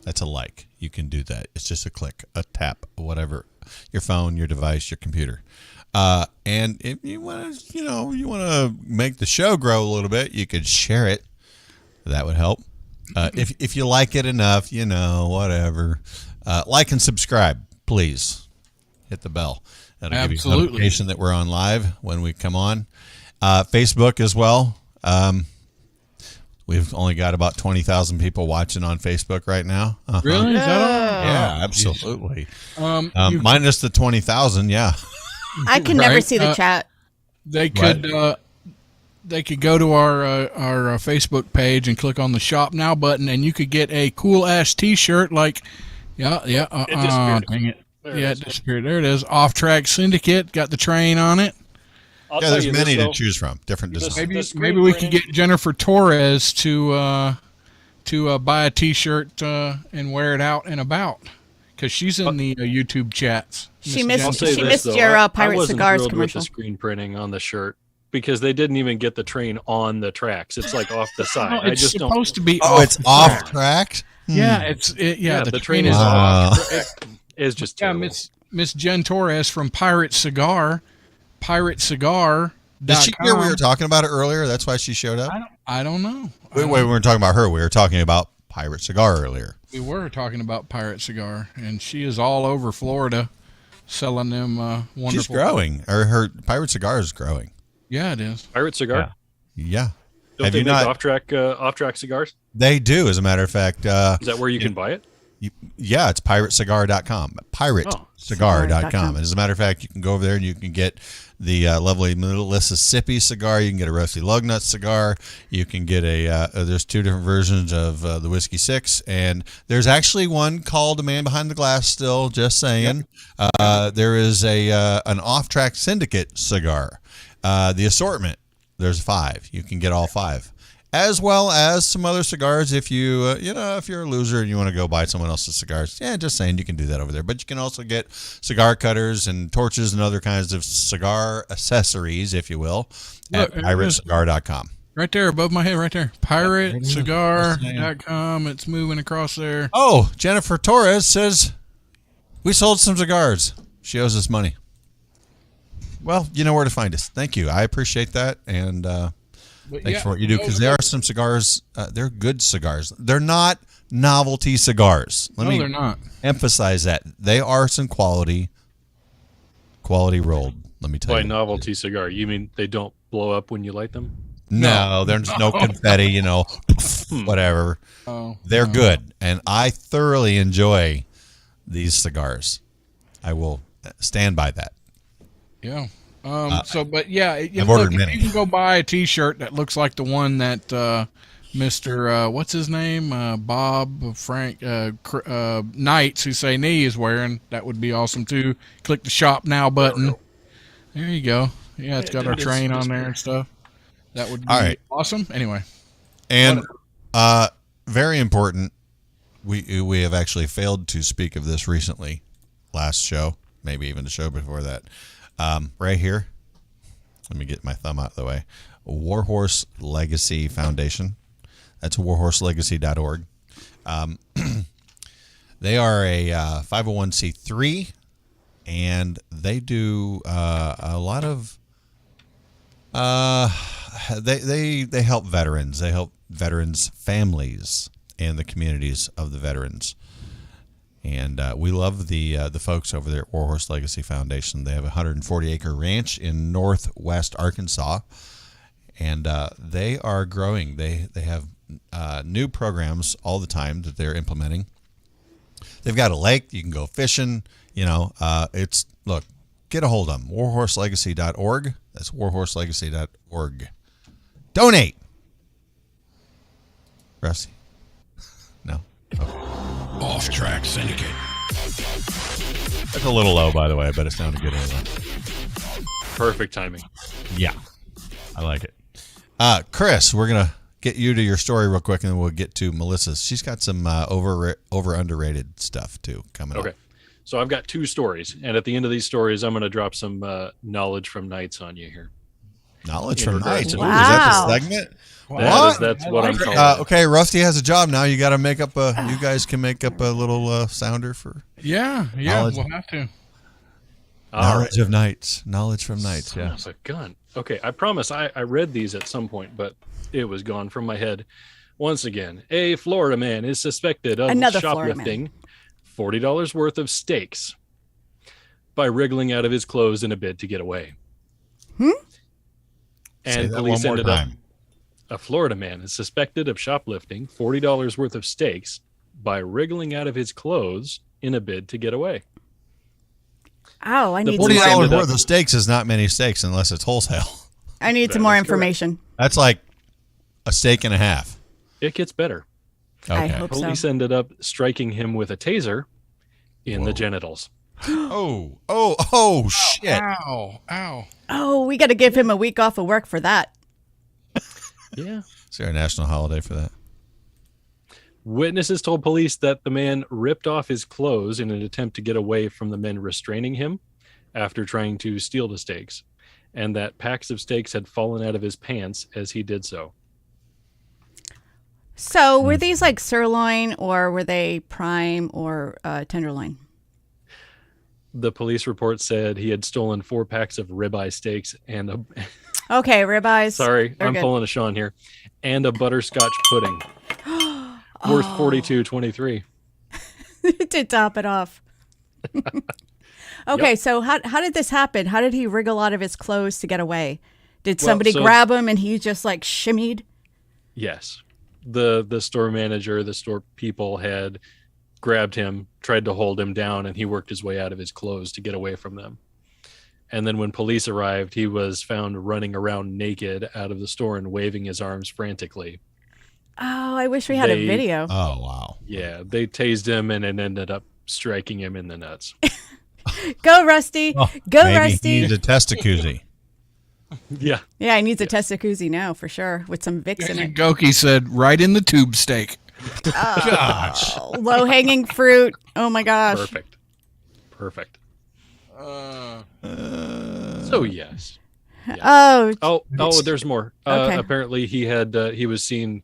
That's a like. You can do that. It's just a click, a tap, whatever, your phone, your device, your computer. And if you want to, you want to make the show grow a little bit, you could share it. That would help. If you like it enough, whatever. Like and subscribe, please. Hit the bell. That'll give you a notification that we're on live when we come on. Facebook as well. We've only got about 20,000 people watching on Facebook right now. Uh-huh. Really? Is that all? Yeah, absolutely. Minus the 20,000, yeah. I can never see the chat. They could they could go to our Facebook page and click on the Shop Now button, and you could get a cool ass T-shirt like, dang it, it disappeared. There it is. Off Track Syndicate got the train on it. There's many to choose from. Different designs. Maybe we could get Jennifer Torres to buy a T-shirt and wear it out and about, because she's in the YouTube chats. She missed your Pirate Cigars commercial. With the screen printing on the shirt, because they didn't even get the train on the tracks. It's like off the side. No, it's supposed to be. Oh, it's off track. Yeah, the train is off. It's just terrible. Miss Jen Torres from Pirate Cigar. PirateCigar.com. Did she hear we were talking about it earlier? That's why she showed up? I don't know. We weren't talking about her. We were talking about Pirate Cigar earlier. We were talking about Pirate Cigar, and she is all over Florida selling them wonderful. She's growing. Or her Pirate Cigar is growing. Yeah, it is. Pirate Cigar? Yeah. Don't they make off-track cigars? They do, as a matter of fact. Is that where you can buy it? Yeah, it's piratecigar.com. Piratecigar.com. As a matter of fact, you can go over there and you can get the lovely Mississippi cigar. You can get a Rusty Lug Nut cigar. You can get there's two different versions of the Whiskey 6. And there's actually one called A Man Behind the Glass still, just saying. Yep. There is an Off-Track Syndicate cigar. The assortment, there's 5. You can get all 5. As well as some other cigars if you, if you're a loser and you want to go buy someone else's cigars. Yeah, just saying, you can do that over there. But you can also get cigar cutters and torches and other kinds of cigar accessories, if you will, at piratecigar.com. Right there above my head, right there. Piratecigar.com. It's moving across there. Oh, Jennifer Torres says, we sold some cigars. She owes us money. Well, you know where to find us. Thank you. I appreciate that, and thanks for what you do, because there are some cigars. They're good cigars. They're not novelty cigars. They're not. Emphasize that. They are some quality rolled. Let me tell By you. novelty cigar, you mean they don't blow up when you light them? No, there's no confetti, whatever. They're good, and I thoroughly enjoy these cigars. I will stand by that. Yeah. But yeah, I've ordered many. You can go buy a T-shirt that looks like the one that Mr. What's his name? Bob Frank Knights, who say knee is wearing. That would be awesome too. Click the shop now button. There you go. Yeah, it's got our train on there and stuff. That would be awesome. Anyway, and very important. We have actually failed to speak of this recently. Last show, maybe even the show before that. Right here. Let me get my thumb out of the way. Warhorse Legacy Foundation. That's warhorselegacy.org. They are a 501c3, and they do a lot of. They help veterans. They help veterans' families and the communities of the veterans. And we love the folks over there at Warhorse Legacy Foundation. They have a 140-acre ranch in northwest Arkansas, and they are growing. They have new programs all the time that they're implementing. They've got a lake. You can go fishing. Get a hold of them. warhorselegacy.org. That's warhorselegacy.org. Donate. Rusty? No. Okay. Off Track Syndicate. That's a little low, by the way, but it sounded good anyway. Perfect timing. Yeah. I like it. Chris, we're going to get you to your story real quick, and then we'll get to Melissa's. She's got some over underrated stuff, too, coming up. Okay. So I've got two stories, and at the end of these stories, I'm going to drop some knowledge from Knights on you here. Knowledge from Knights? Wow. Is that the segment? That's what I'm calling it. Okay, Rusty has a job now. You got to make up you guys can make up a little sounder for. Yeah, knowledge. We'll have to. Knowledge of Knights. Knowledge from Knights, yeah. Sounds like gun. Okay, I promise I read these at some point, but it was gone from my head. Once again, a Florida man is suspected of shoplifting $40 worth of steaks by wriggling out of his clothes in a bid to get away. And police ended up. A Florida man is suspected of shoplifting $40 worth of steaks by wriggling out of his clothes in a bid to get away. Oh, I need $40 worth of steaks is not many steaks unless it's wholesale. I need some more information. That's like a steak and a half. It gets better. Okay. I hope Police so. ended up striking him with a taser in the genitals. Oh, shit. Ow. Oh, we got to give him a week off of work for that. Yeah. Is there a national holiday for that? Witnesses told police that the man ripped off his clothes in an attempt to get away from the men restraining him after trying to steal the steaks, and that packs of steaks had fallen out of his pants as he did so. So were these like sirloin, or were they prime or tenderloin? The police report said he had stolen 4 packs of ribeye steaks and a... Okay, ribeyes. Sorry, I'm good. pulling a Sean here. And a butterscotch pudding. Worth $42.23. To top it off. Okay, so how did this happen? How did he wriggle out of his clothes to get away? Did somebody grab him and he just like shimmied? Yes. The store manager, the store people had grabbed him, tried to hold him down, and he worked his way out of his clothes to get away from them. And then when police arrived, he was found running around naked out of the store and waving his arms frantically. Oh, I wish we had a video. Oh, wow. Yeah, they tased him and it ended up striking him in the nuts. Go, Rusty. Go, Maybe Rusty. he needs a testacuzzi. Yeah. Yeah, he needs a testacuzzi now for sure with some Vicks in it. Goki said, right in the tube steak. Gosh. Low hanging fruit. Oh my gosh. Perfect. So yes. Oh. Oh, there's more. Okay. Apparently he was seen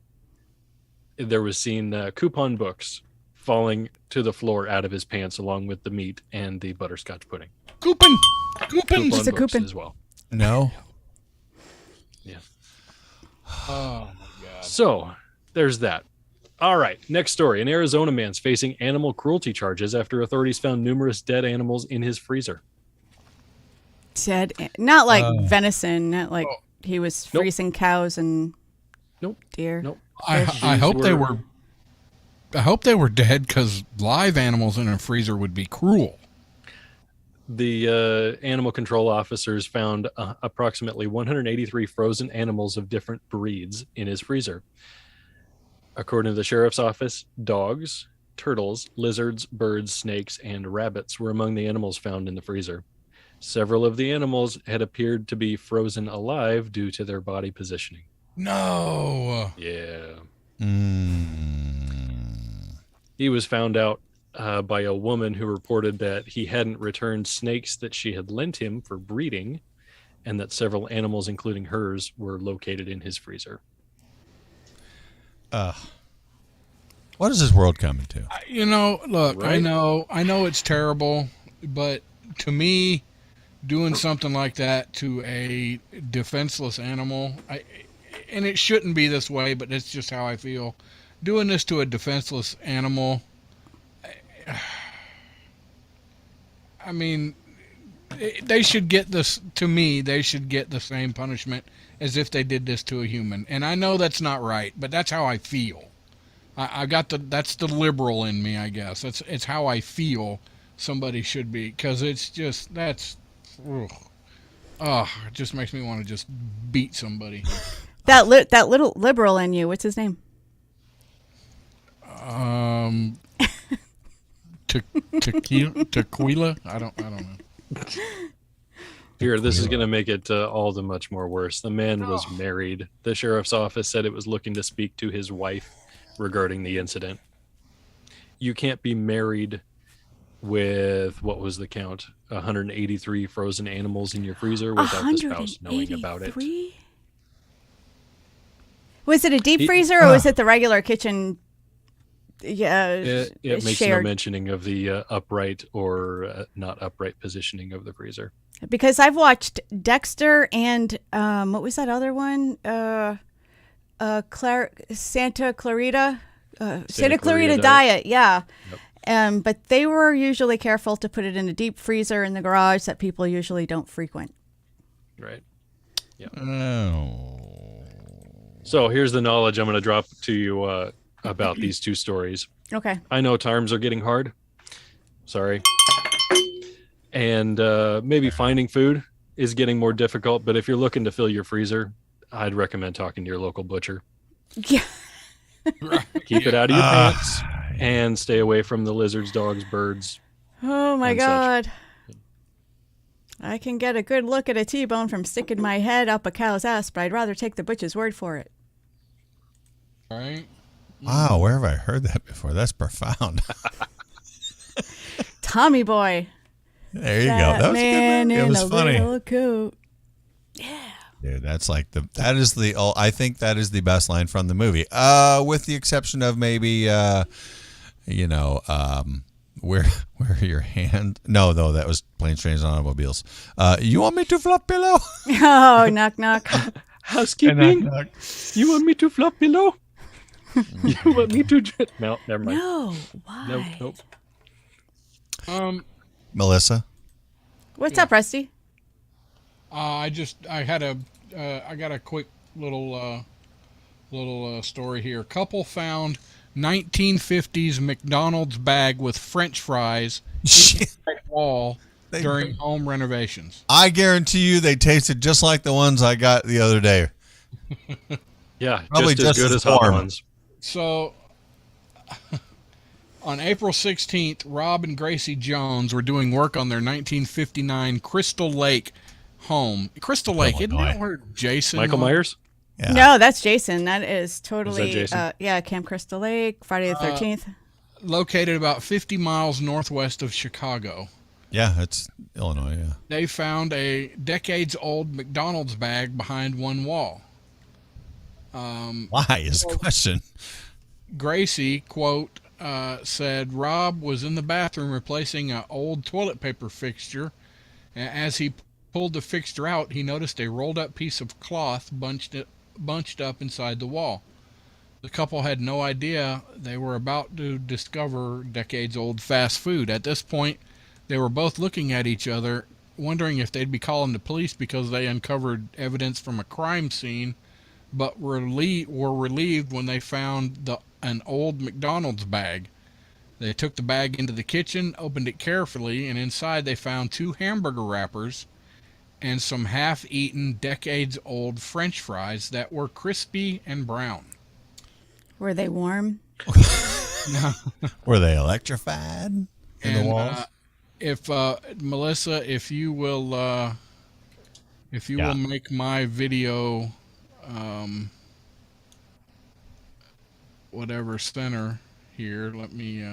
coupon books falling to the floor out of his pants along with the meat and the butterscotch pudding. Coupons. Coupon Just a books coupon. as well. No. Yeah. Oh my God. So there's that. All right. Next story. An Arizona man's facing animal cruelty charges after authorities found numerous dead animals in his freezer. Dead, not like venison, not like Oh. he was Nope. freezing cows and Nope. deer. Nope. I These hope they were- were. I hope they were dead because live animals in a freezer would be cruel. The animal control officers found approximately 183 frozen animals of different breeds in his freezer. According to the sheriff's office, dogs, turtles, lizards, birds, snakes, and rabbits were among the animals found in the freezer. Several of the animals had appeared to be frozen alive due to their body positioning. No. Yeah. Mm. He was found out by a woman who reported that he hadn't returned snakes that she had lent him for breeding, and that several animals, including hers, were located in his freezer. What is this world coming to? You know, look, Right? I know it's terrible, but to me, doing something like that to a defenseless animal, and it shouldn't be this way, but it's just how I feel. Doing this to a defenseless animal, I mean, they should get this, to me, they should get the same punishment as if they did this to a human. And I know that's not right, but that's how I feel. That's the liberal in me, I guess. It's how I feel somebody should be, because it's just, it just makes me want to just beat somebody. That little liberal in you. What's his name? Tequila? I don't know. Here, this is going to make it all the much more worse. The man was married. The sheriff's office said it was looking to speak to his wife regarding the incident. You can't be married with, what was the count? 183 frozen animals in your freezer without the spouse knowing about it. 183? Was it a deep freezer or was it the regular kitchen? Yeah, It makes shared. no mentioning of the upright or not upright positioning of the freezer. Because I've watched Dexter and what was that other one? Santa Clarita Clarita Diet. Yeah. Yep. But they were usually careful to put it in a deep freezer in the garage that people usually don't frequent. Right. Oh. So here's the knowledge I'm going to drop to you about these two stories. Okay. I know times are getting hard. Sorry. And maybe finding food is getting more difficult. But if you're looking to fill your freezer, I'd recommend talking to your local butcher. Yeah. Keep it out of your pants and stay away from the lizards, dogs, birds. Oh my And such. God. I can get a good look at a T-bone from sticking my head up a cow's ass, but I'd rather take the butcher's word for it. All right. Wow, where have I heard that before? That's profound. Tommy boy. There you go. That was a man good movie. It in was a funny. little coat. Dude, that's like I think that is the best line from the movie. With the exception of maybe where are your hand? No, though, that was Planes, Trains, and Automobiles. You want me to flop pillow? Oh, knock, knock. Housekeeping? Knock, knock. You want me to flop below? You want me to... No, never mind. No, why? Nope. Melissa? What's up, Rusty? I got a quick little story here. Couple found 1950s McDonald's bag with French fries in the wall during home renovations. I guarantee you they tasted just like the ones I got the other day. Yeah, Probably just as good as hot warm. ones. So, on April 16th, Rob and Gracie Jones were doing work on their 1959 Crystal Lake home. Crystal Lake, isn't that where Jason... Michael Myers? Yeah. No, that's Jason. That is totally, Jason? Camp Crystal Lake, Friday the 13th. Located about 50 miles northwest of Chicago. Yeah, it's Illinois, yeah. They found a decades-old McDonald's bag behind one wall. Why is the question? Gracie, quote, said Rob was in the bathroom replacing an old toilet paper fixture As he pulled the fixture out, he noticed a rolled up piece of cloth bunched up inside the wall. The couple had no idea they were about to discover decades-old fast food. At this point, they were both looking at each other, wondering if they'd be calling the police because they uncovered evidence from a crime scene, but were relieved when they found an old McDonald's bag. They took the bag into the kitchen, opened it carefully, and inside they found 2 hamburger wrappers and some half-eaten, decades-old French fries that were crispy and brown. Were they warm? Were they electrified in the walls? If Melissa, if you will make my video, whatever center here, let me.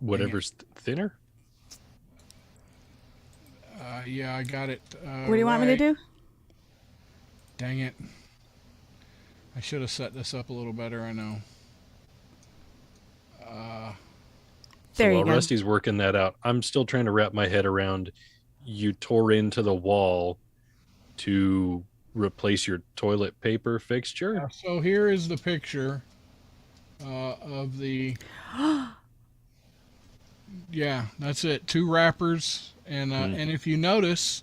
Whatever's thinner. Yeah, I got it. What do you want me to do? Dang it! I should have set this up a little better. I know. There you While go. Rusty's working that out, I'm still trying to wrap my head around. You tore into the wall to replace your toilet paper fixture. So here is the picture of the. Yeah, that's it. 2 wrappers, and if you notice,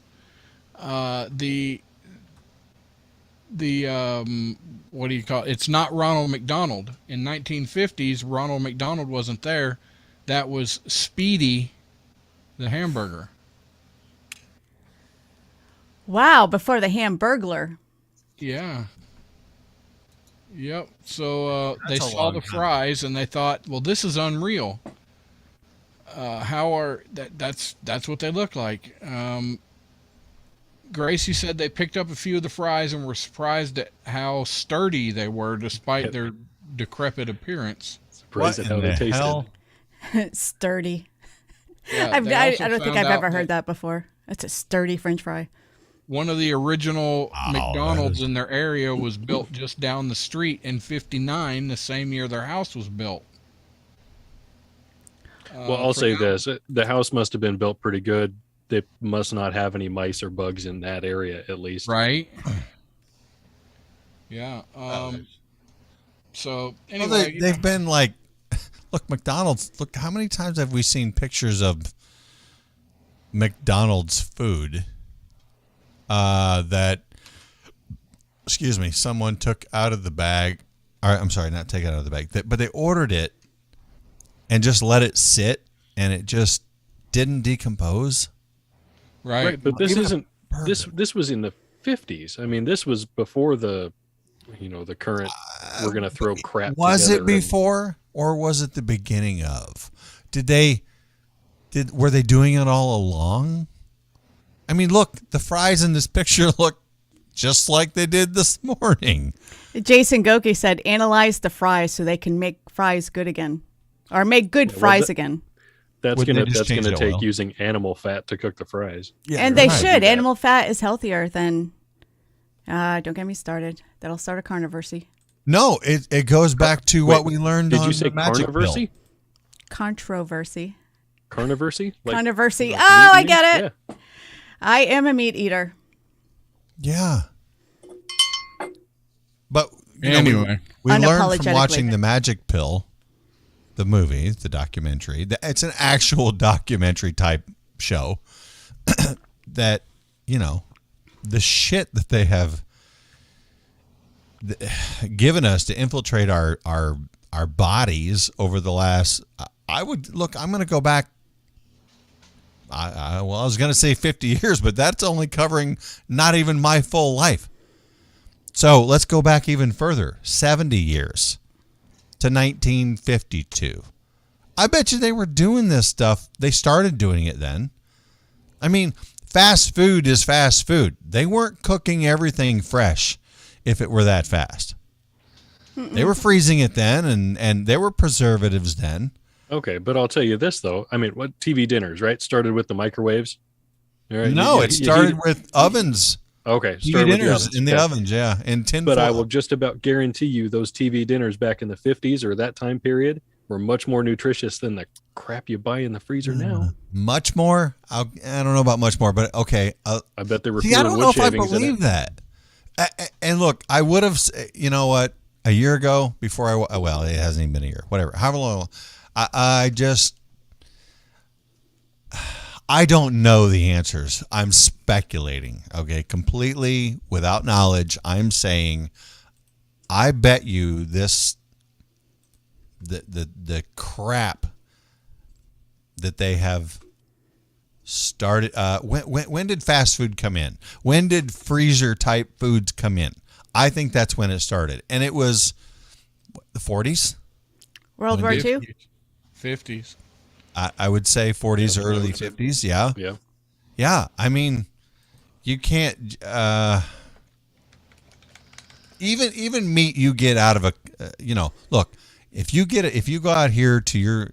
the what do you call it? It's not Ronald McDonald. In 1950s, Ronald McDonald wasn't there. That was Speedy, the hamburger. Wow, before the Hamburglar. Yeah. Yep. So they That's a saw long the time. fries and they thought, well, this is unreal. That's what they look like. Gracie said they picked up a few of the fries and were surprised at how sturdy they were despite their decrepit appearance. Surprised at how they tasted. Sturdy. Yeah, I they don't also think found I've out ever heard that before. That's a sturdy French fry. One of the original McDonald's that is- in their area was built just down the street in '59, the same year their house was built. Well, I'll say this. The house must have been built pretty good. They must not have any mice or bugs in that area, at least. Right? Yeah. So anyway, Well, they've been like, look, McDonald's. Look, how many times have we seen pictures of McDonald's food that, excuse me, someone took out of the bag. Or, I'm sorry, not take it out of the bag, but they ordered it and just let it sit, and it just didn't decompose. right. But this Even a isn't. burger. This was in the 50s. I mean, this was before the current. We're gonna throw crap. Was together it before or was it the beginning of? Were they doing it all along? I mean, look, the fries in this picture look just like they did this morning. Jason Goki said, analyze the fries so they can make fries good again. Or make good fries again. That's Would they gonna just change the take oil? using animal fat to cook the fries. Yeah, And they right. should. Animal fat is healthier than... don't get me started. That'll start a controversy. No, it goes back to what we learned Did on you say the Magic carniversy? Pill. Controversy. Carniversy? Controversy. like Oh, meat I eating? get it. Yeah. I am a meat eater. Yeah. But you know, Anyway. we learned from Unapologetically. watching the Magic Pill, the movie, the documentary. It's an actual documentary type show that, you know, the shit that they have given us to infiltrate our bodies over the last. I'm going to go back. I was going to say 50 years, but that's only covering not even my full life. So let's go back even further, 70 years to 1952. I bet you they were doing this stuff. They started doing it then. I mean, fast food is fast food. They weren't cooking everything fresh if it were that fast. They were freezing it then, and there were preservatives then. Okay, but I'll tell you this though. I mean, what TV dinners, right? Started with the microwaves. All right, No, you- it you started heat- with ovens. Okay, TV started with dinners in the Okay. ovens, yeah, in tin But I foil. will just about guarantee you those TV dinners back in the 50s or that time period were much more nutritious than the crap you buy in the freezer now. Much more? I don't know about much more, but okay. I bet there were See, fewer I don't wood know if I shavings in believe it. that. And look, I would have, you know what, a year ago before well, it hasn't even been a year, whatever. However long, I don't know the answers. I'm speculating, okay, completely without knowledge. I'm saying, I bet you this, the crap that they have started. When did fast food come in? When did freezer type foods come in? I think that's when it started, and it was the 40s, World War II, 50s. I would say 40s, early 50s. Yeah. I mean, you can't even meat you get out of a look. If you go out here to your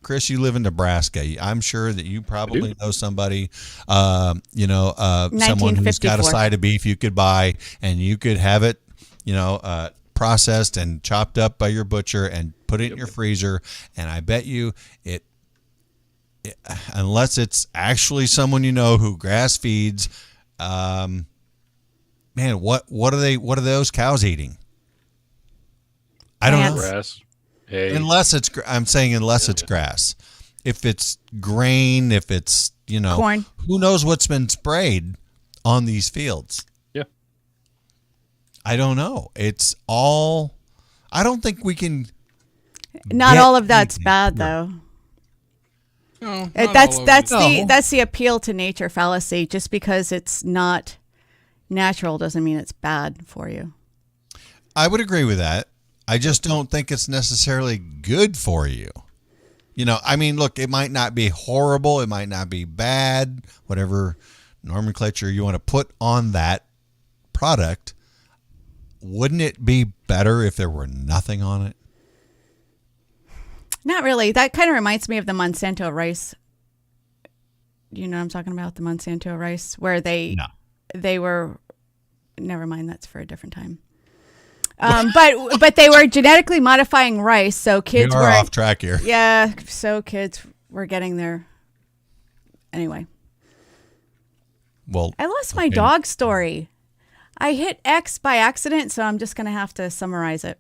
Chris, you live in Nebraska. I'm sure that you probably know somebody, someone who's got a side of beef you could buy, and you could have it, processed and chopped up by your butcher and put it in your freezer. And I bet you it unless it's actually someone who grass feeds, man, what are those cows eating? I don't know. Grass. Hey. Unless it's grass. If it's grain, if it's, corn, who knows what's been sprayed on these fields? Yeah. I don't know. It's all, I don't think we can. Not all of that's bad, though. No, that's the appeal to nature fallacy. Just because it's not natural doesn't mean it's bad for you. I would agree with that. I just don't think it's necessarily good for you. I mean, look, it might not be horrible. It might not be bad, whatever nomenclature you want to put on that product. Wouldn't it be better if there were nothing on it? Not really. That kind of reminds me of the Monsanto rice. You know what I'm talking about? The Monsanto rice, where they were. Never mind. That's for a different time. But they were genetically modifying rice, so kids were off track here. Yeah, so kids were getting there. Anyway, well, I lost my dog story. I hit X by accident, so I'm just gonna have to summarize it.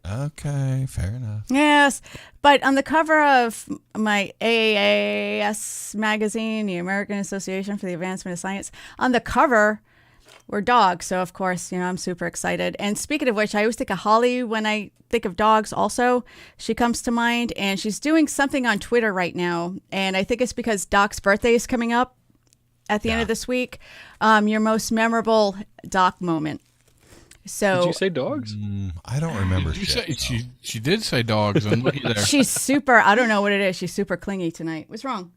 Okay, fair enough. Yes, but on the cover of my AAS magazine, the American Association for the Advancement of Science, on the cover were dogs. So, of course, I'm super excited. And speaking of which, I always think of Holly when I think of dogs also. She comes to mind, and she's doing something on Twitter right now. And I think it's because Doc's birthday is coming up at the end of this week. Your most memorable Doc moment. So, did you say dogs? I don't remember. She did say dogs. I'm looking there. She's super, I don't know what it is. She's super clingy tonight. What's wrong?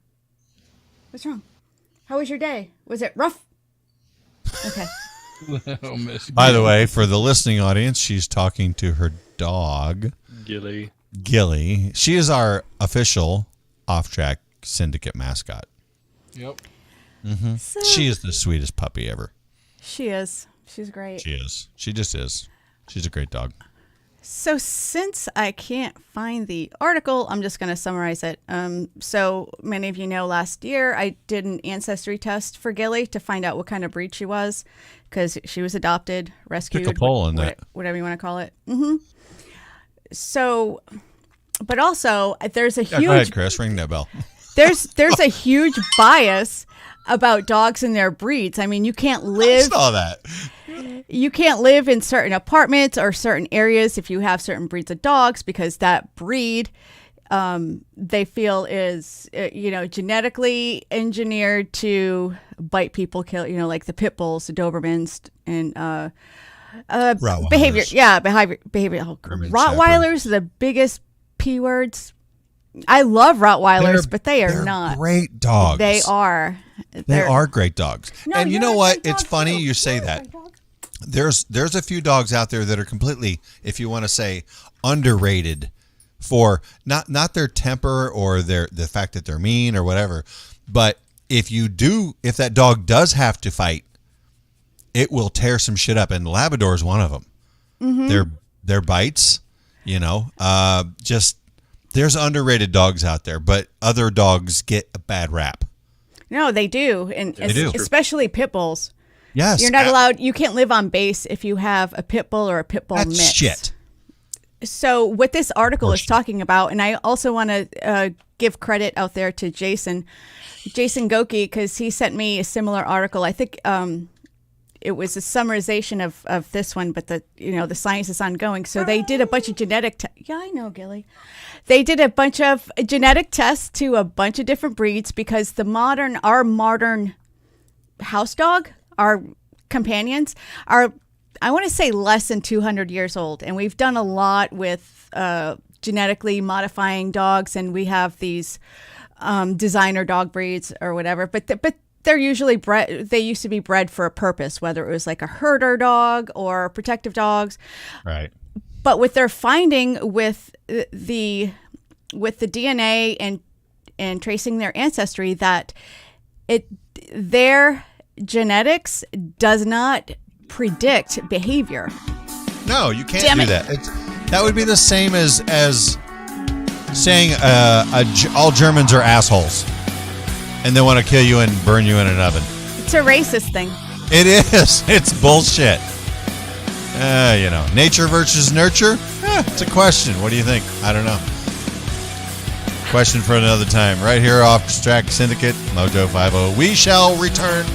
How was your day? Was it rough? Okay. By the way, for the listening audience, she's talking to her dog, Gilly. She is our official Off-Track Syndicate mascot. Yep. Mm-hmm. She is the sweetest puppy ever. She is. She's great. She is. She just is. She's a great dog. So since I can't find the article, I'm just going to summarize it. So many of you know last year I did an ancestry test for Gilly to find out what kind of breed she was, because she was adopted, rescued, took a poll in that. Whatever you want to call it. Mm-hmm. So, but also there's a huge. Go ahead, Chris. Ring that bell. There's a huge bias about dogs and their breeds. I mean, you can't live. I saw that. You can't live in certain apartments or certain areas if you have certain breeds of dogs, because that breed, they feel is, genetically engineered to bite people, kill, like the pit bulls, the Dobermans, and behavior. Yeah, behavior. Oh, Rottweilers are the biggest P words. I love Rottweilers, but they're not great dogs. They are. They are great dogs. No, and you know what? It's funny too. you say that. There's a few dogs out there that are completely, if you want to say, underrated for not their temper or the fact that they're mean or whatever, but if that dog does have to fight, it will tear some shit up, and Labrador is one of them. Mm-hmm. Their bites, just there's underrated dogs out there, but other dogs get a bad rap. No, they do, and They do. especially pit bulls. Yes. You're not allowed. You can't live on base if you have a pit bull or a pit bull That's mix. shit. So what this article is talking about, and I also want to give credit out there to Jason Goki, because he sent me a similar article. I think it was a summarization of this one, but the science is ongoing. So they did a bunch of genetic. Yeah, I know, Gilly. They did a bunch of genetic tests to a bunch of different breeds because our modern house dog, our companions, are, I want to say, less than 200 years old. And we've done a lot with genetically modifying dogs, and we have these designer dog breeds or whatever. But they're usually bred. They used to be bred for a purpose, whether it was like a herder dog or protective dogs. Right. But what they're finding with the DNA and tracing their ancestry, that their genetics does not predict behavior. No, you can't Damn do it. that. That would be the same as saying all Germans are assholes, and they want to kill you and burn you in an oven. It's a racist thing. It is. It's bullshit. Nature versus nurture. It's a question. What do you think? I don't know. Question for another time. Right here off Track Syndicate, Mojo 50. We shall return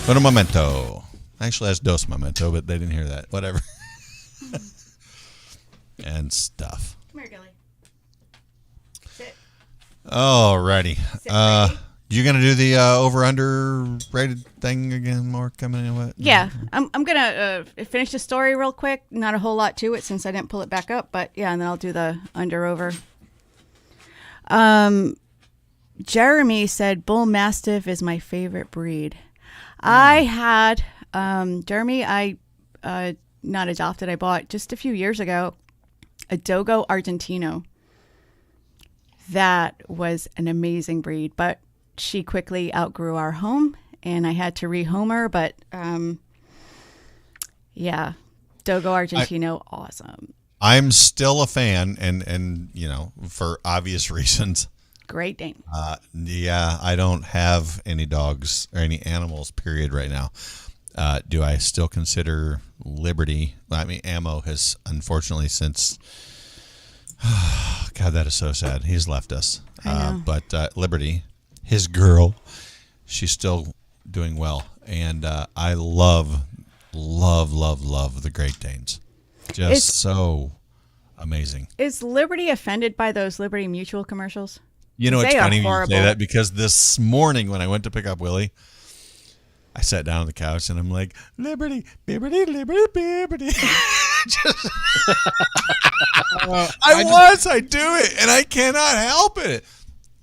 con un momento. Actually, that's dos momento, but they didn't hear that. Whatever. And stuff. Come here, Gilly. Sit. Alrighty. Sit ready. You gonna do the over/under rated thing again? More coming in? What? Yeah, I'm gonna finish the story real quick. Not a whole lot to it since I didn't pull it back up, but yeah, and then I'll do the under/over. Jeremy said Bull Mastiff is my favorite breed. I had Jeremy. I not adopted. I bought just a few years ago a Dogo Argentino. That was an amazing breed, but she quickly outgrew our home, and I had to rehome her. But yeah, Dogo Argentino, awesome. I'm still a fan, and for obvious reasons. Great Dane. Yeah, I don't have any dogs or any animals, period, right now. Do I still consider Liberty? I mean, Ammo has, unfortunately, since... God, that is so sad. He's left us. But Liberty, his girl, she's still doing well. And I love the Great Danes. So amazing. Is Liberty offended by those Liberty Mutual commercials? You know, it's They are funny you horrible. say that, because this morning when I went to pick up Willie, I sat down on the couch and I'm like, Liberty, Liberty, Liberty, Liberty. I do it, and I cannot help it.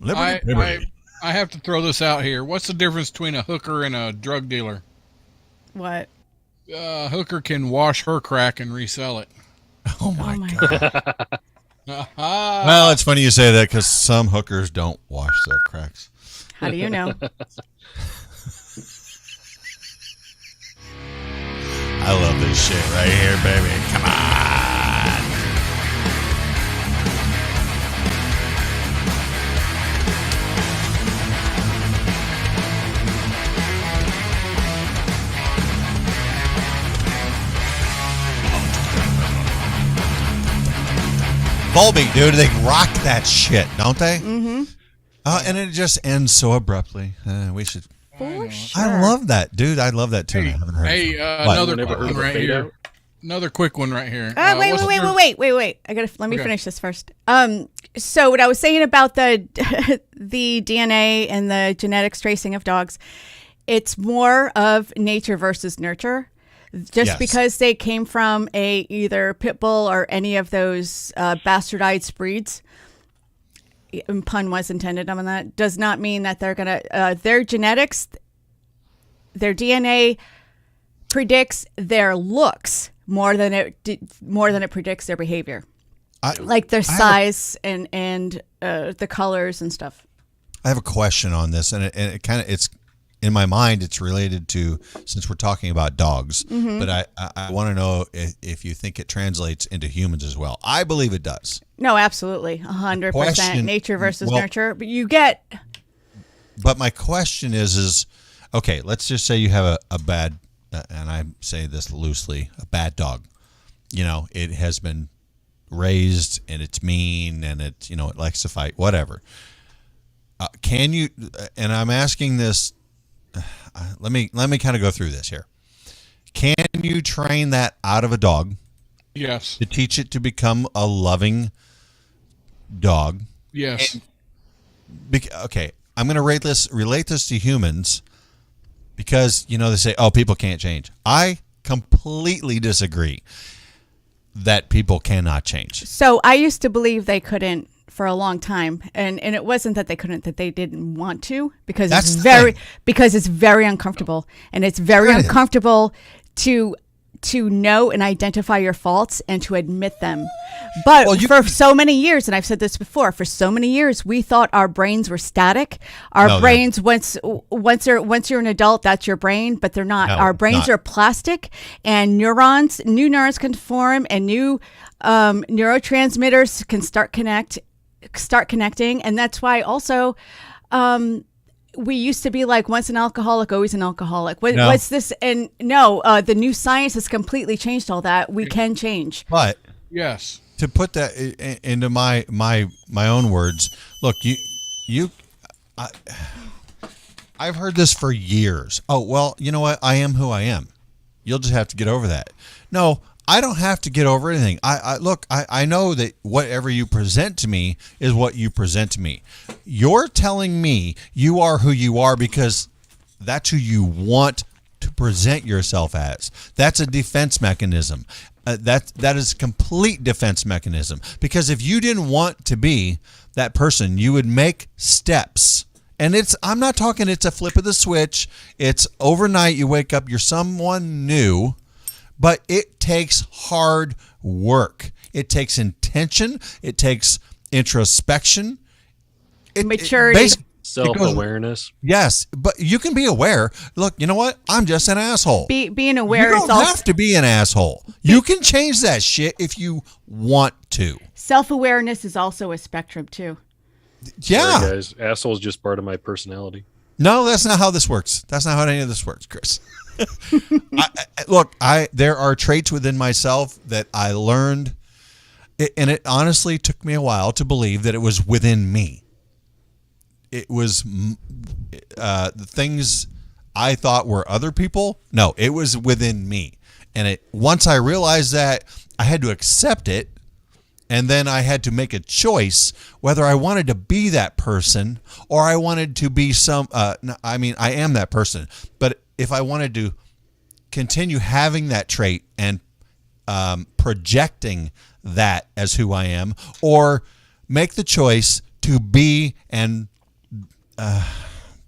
Liberty, Liberty. I have to throw this out here. What's the difference between a hooker and a drug dealer? What? Hooker can wash her crack and resell it. Oh my God. Well, it's funny you say that, because some hookers don't wash their cracks. How do you know? I love this shit right here, baby. Come on. Volbeat, dude, they rock that shit, don't they? Mm-hmm. And it just ends so abruptly. We should... For sure. I love that, dude. I love that tune. I haven't heard it. Another Never quick heard one of a right fade here. out? Another quick one right here. Wait. Let me finish this first. So what I was saying about the DNA and the genetics tracing of dogs, it's more of nature versus nurture. Just because they came from either pit bull or any of those bastardized breeds, pun was intended on that, does not mean that they're gonna their genetics, their DNA predicts their looks more than it predicts their behavior, like their size and the colors and stuff. I have a question on this, and it kind of in my mind, it's related to, since we're talking about dogs, Mm-hmm. but I want to know if you think it translates into humans as well. I believe it does. No, absolutely. 100%. Question- Nature versus well- nurture. But you get, But my question is, okay, let's just say you have a bad, and I say this loosely, a bad dog. You know, it has been raised and it's mean and it, you know, it likes to fight, whatever. Can you, and I'm asking this, let me kind of go through this here. Can you train that out of a dog Yes. to teach it to become a loving dog? Yes. Okay, I'm going to relate this to humans because, you know, they say, oh, people can't change. I completely disagree that people cannot change. so I used to believe they couldn't for a long time. And it wasn't that they couldn't, that they didn't want to, because That's it's the thing. because it's very uncomfortable. And it's very Right. uncomfortable to know and identify your faults and to admit them. But Well, for so many years, and I've said this before, for so many years, we thought our brains were static. Our No, they're- brains, once you're an adult, that's your brain, but they're not. No, Our brains not. are plastic, and new neurons can form, and new neurotransmitters can start connecting, and that's why also we used to be like, once an alcoholic, always an alcoholic. No. What's this? And no, the new science has completely changed all that. We can change. But Yes. to put that into my own words, look, I've heard this for years. Oh, well, you know what? I am who I am. You'll just have to get over that. No, I don't have to get over anything. I know that whatever you present to me is what you present to me. You're telling me you are who you are because that's who you want to present yourself as. That's a defense mechanism. That is complete defense mechanism. Because if you didn't want to be that person, you would make steps. And I'm not talking it's a flip of the switch. It's overnight you wake up, you're someone new. But it takes hard work. It takes intention. It takes introspection. Maturity. Self-awareness. Yes, but you can be aware. Look, you know what? I'm just an asshole. Being aware You is don't also have to be an asshole. You can change that shit if you want to. self-awareness is also a spectrum too. Yeah. Sorry, guys. Asshole's just part of my personality. No, that's not how this works. That's not how any of this works, Chris. Look, there are traits within myself that I learned, and it honestly took me a while to believe that it was within me. It was the things I thought were other people. No, it was within me. And once I realized that, I had to accept it, and then I had to make a choice whether I wanted to be that person or I wanted to be I am that person. But if I wanted to continue having that trait and projecting that as who I am, or make the choice to be and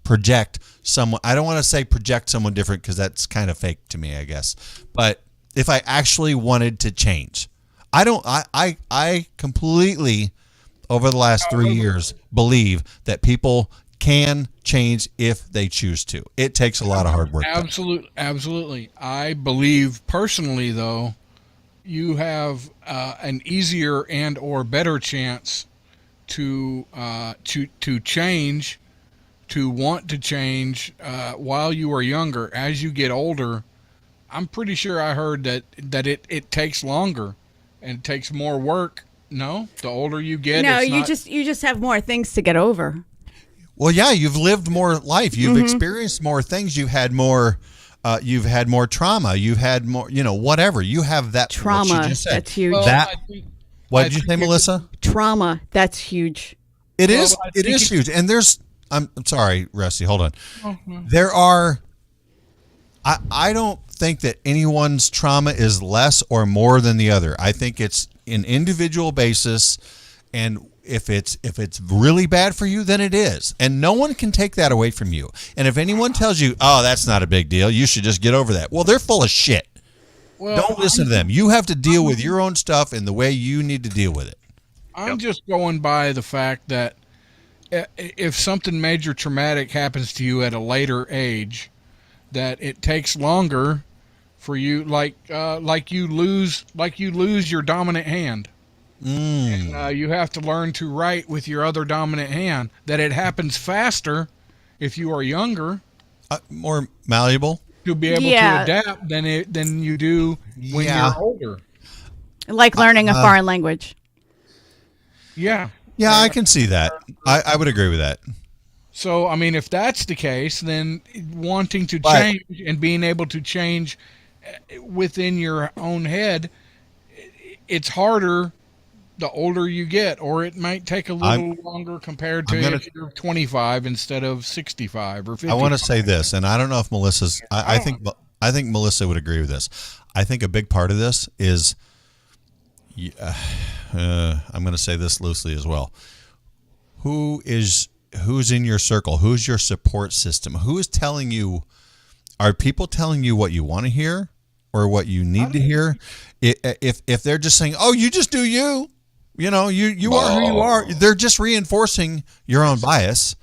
project someone. I don't want to say project someone different because that's kind of fake to me, I guess. But if I actually wanted to change, I completely, over the last 3 years, believe that people can change if they choose to. It takes a lot of hard work. Absolutely. I believe personally, though, you have an easier and or better chance to change, to want to change while you are younger. As you get older, I'm pretty sure I heard that it takes longer and it takes more work. No, the older you get, No, it's you just have more things to get over. Well, yeah, you've lived more life. You've experienced more things. You've had more trauma. You've had more, whatever. You have that Trauma, what you just said. that's huge. What did you say, Melissa? Trauma, that's huge. It is. I It think is huge. And I'm sorry, Rusty. Hold on. Mm-hmm. There are. I don't think that anyone's trauma is less or more than the other. I think it's an individual basis, and if it's really bad for you, then it is, and no one can take that away from you. And if anyone tells you, "Oh, that's not a big deal. You should just get over that," well, they're full of shit. Well, Don't listen to them. You have to deal with your own stuff in the way you need to deal with it. I'm just going by the fact that if something major traumatic happens to you at a later age, that it takes longer for you, like you lose your dominant hand. And, you have to learn to write with your other dominant hand. That it happens faster if you are younger, more malleable. to be able to adapt than you do when you're older. Like learning a foreign language. Yeah. Yeah, I can see that. I would agree with that. So, I mean, if that's the case, then wanting to change and being able to change within your own head, it's harder the older you get, or it might take a little longer compared to if you're 25 instead of 65 or 50. I want to say this, and I don't know if Melissa's. I think Melissa would agree with this. I think a big part of this is, I'm going to say this loosely as well. Who's in your circle? Who's your support system? Who is telling you? Are people telling you what you want to hear or what you need to hear? If they're just saying, "Oh, you just do you," you are who you are. They're just reinforcing your own bias.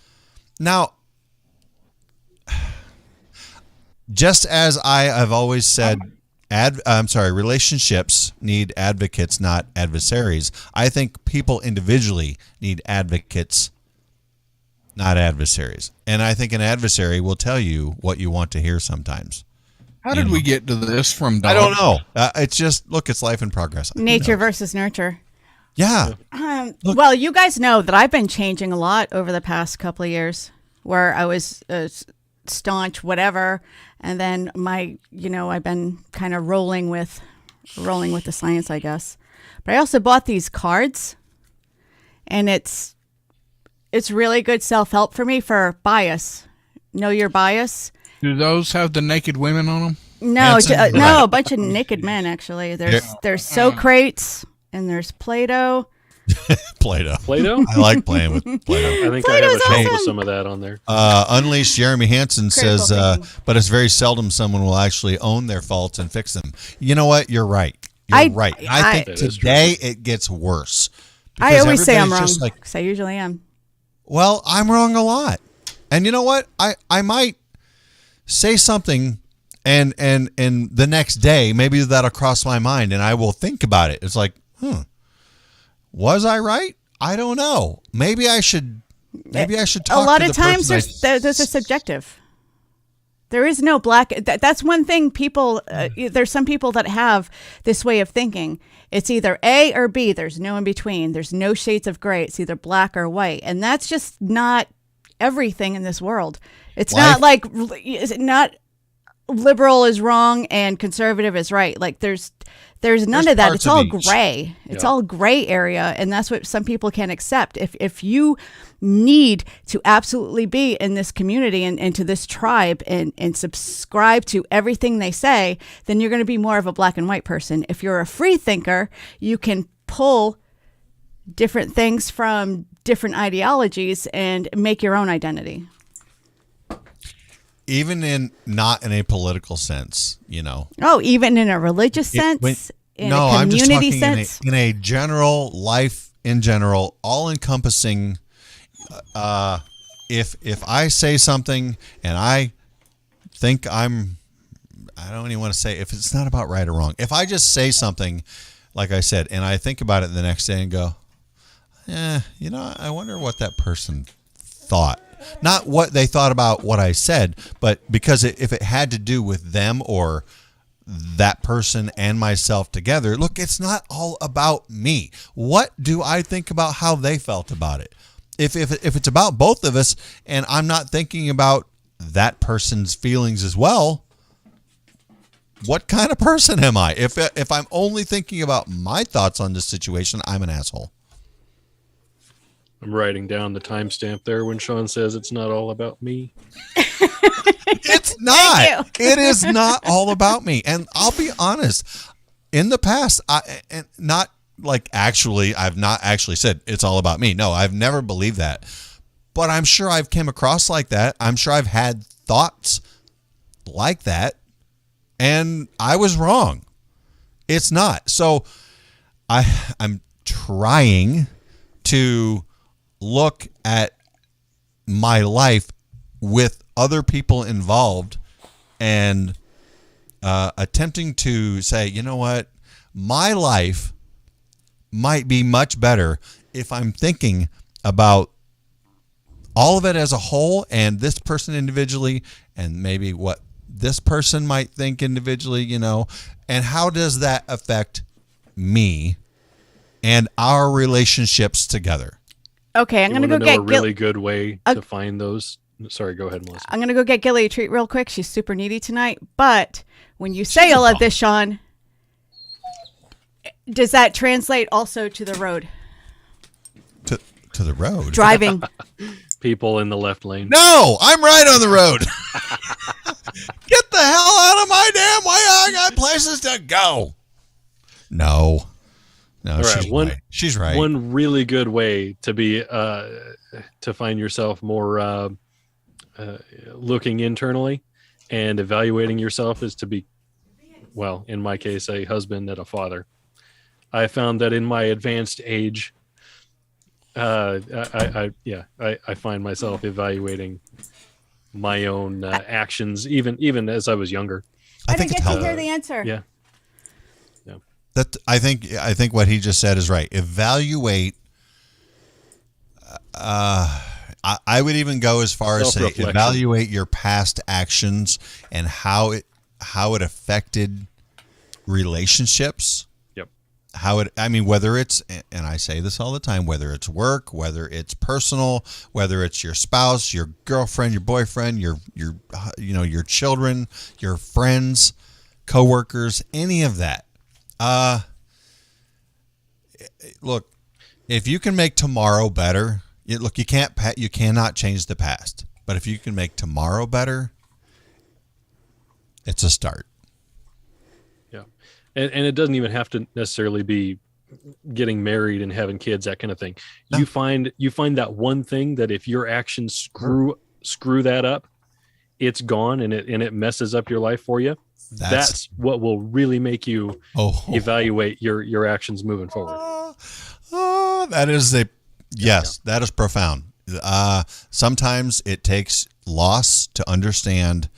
Now, just as I have always said, relationships need advocates, not adversaries. I think people individually need advocates, not adversaries. And I think an adversary will tell you what you want to hear sometimes. How did we get to this from dogs? I don't know. It's just, look, it's life in progress. Nature versus nurture. Yeah. Well, you guys know that I've been changing a lot over the past couple of years, where I was staunch whatever, and then I've been kind of rolling with the science, I guess. But I also bought these cards, and it's really good self-help for me for bias. Know your bias. Do those have the naked women on them? No, no, a bunch of naked men actually. There's Socrates and there's Plato. Play-Doh. Play-Doh? I like playing with Play-Doh. I think I have a shelf with some of that on there. Unleashed Jeremy Hansen says, but it's very seldom someone will actually own their faults and fix them. You know what? You're right. You're right. I think today it gets worse. I always say I'm wrong, because I usually am. Well, I'm wrong a lot. And you know what? I might say something and the next day, maybe that'll cross my mind and I will think about it. It's like, was I right? I don't know. Maybe I should talk to the person. A lot of times those are subjective. There is no black. That's one thing people, there's some people that have this way of thinking. It's either A or B. There's no in between. There's no shades of gray. It's either black or white. And that's just not everything in this world. It's not like, not liberal is wrong and conservative is right. Like there's none of that. It's all gray. It's all gray area. And that's what some people can't accept. If you need to absolutely be in this community and to this tribe and subscribe to everything they say, then you're going to be more of a black and white person. If you're a free thinker, you can pull different things from different ideologies and make your own identity. Even not in a political sense, Oh, even in a religious sense? In a community sense? In a general life, in general, all-encompassing. If I say something and I think I don't even want to say if it's not about right or wrong. If I just say something, like I said, and I think about it the next day and go, I wonder what that person thought. Not what they thought about what I said, but because if it had to do with them or that person and myself together, look, it's not all about me. What do I think about how they felt about it? If it's about both of us and I'm not thinking about that person's feelings as well, what kind of person am I? If I'm only thinking about my thoughts on this situation, I'm an asshole. I'm writing down the timestamp there when Sean says it's not all about me. It's not. It is not all about me. And I'll be honest, in the past, I've not actually said it's all about me. No, I've never believed that. But I'm sure I've came across like that. I'm sure I've had thoughts like that. And I was wrong. It's not. So I'm trying to look at my life with other people involved and attempting to say, you know what, my life might be much better if I'm thinking about all of it as a whole and this person individually and maybe what this person might think individually, you know, and how does that affect me and our relationships together? Okay, I'm going to go get a really good way to find those. Sorry, go ahead, Melissa. I'm going to go get Gilly a treat real quick. She's super needy tonight. But when you say all of this, Sean, does that translate also to the road? To the road? Driving. People in the left lane. No, I'm right on the road. Get the hell out of my damn way. I got places to go. No, right, she's right. One really good way to be to find yourself more looking internally and evaluating yourself is to be, well, in my case, a husband and a father. I found that in my advanced age, I find myself evaluating my own actions, even as I was younger. I didn't get to hear the answer. Yeah. That I think what he just said is right. Evaluate. I would even go as far as say evaluate your past actions and how it affected relationships. Yep. Whether it's, and I say this all the time, whether it's work, whether it's personal, whether it's your spouse, your girlfriend, your boyfriend, your children, your friends, coworkers, any of that. Look, if you can make tomorrow better, you cannot change the past. But if you can make tomorrow better, it's a start. Yeah, and it doesn't even have to necessarily be getting married and having kids, that kind of thing. No. You find that one thing that if your actions screw that up, it's gone and it messes up your life for you. That's what will really make you evaluate your actions moving forward. That is that is profound. Sometimes it takes loss to understand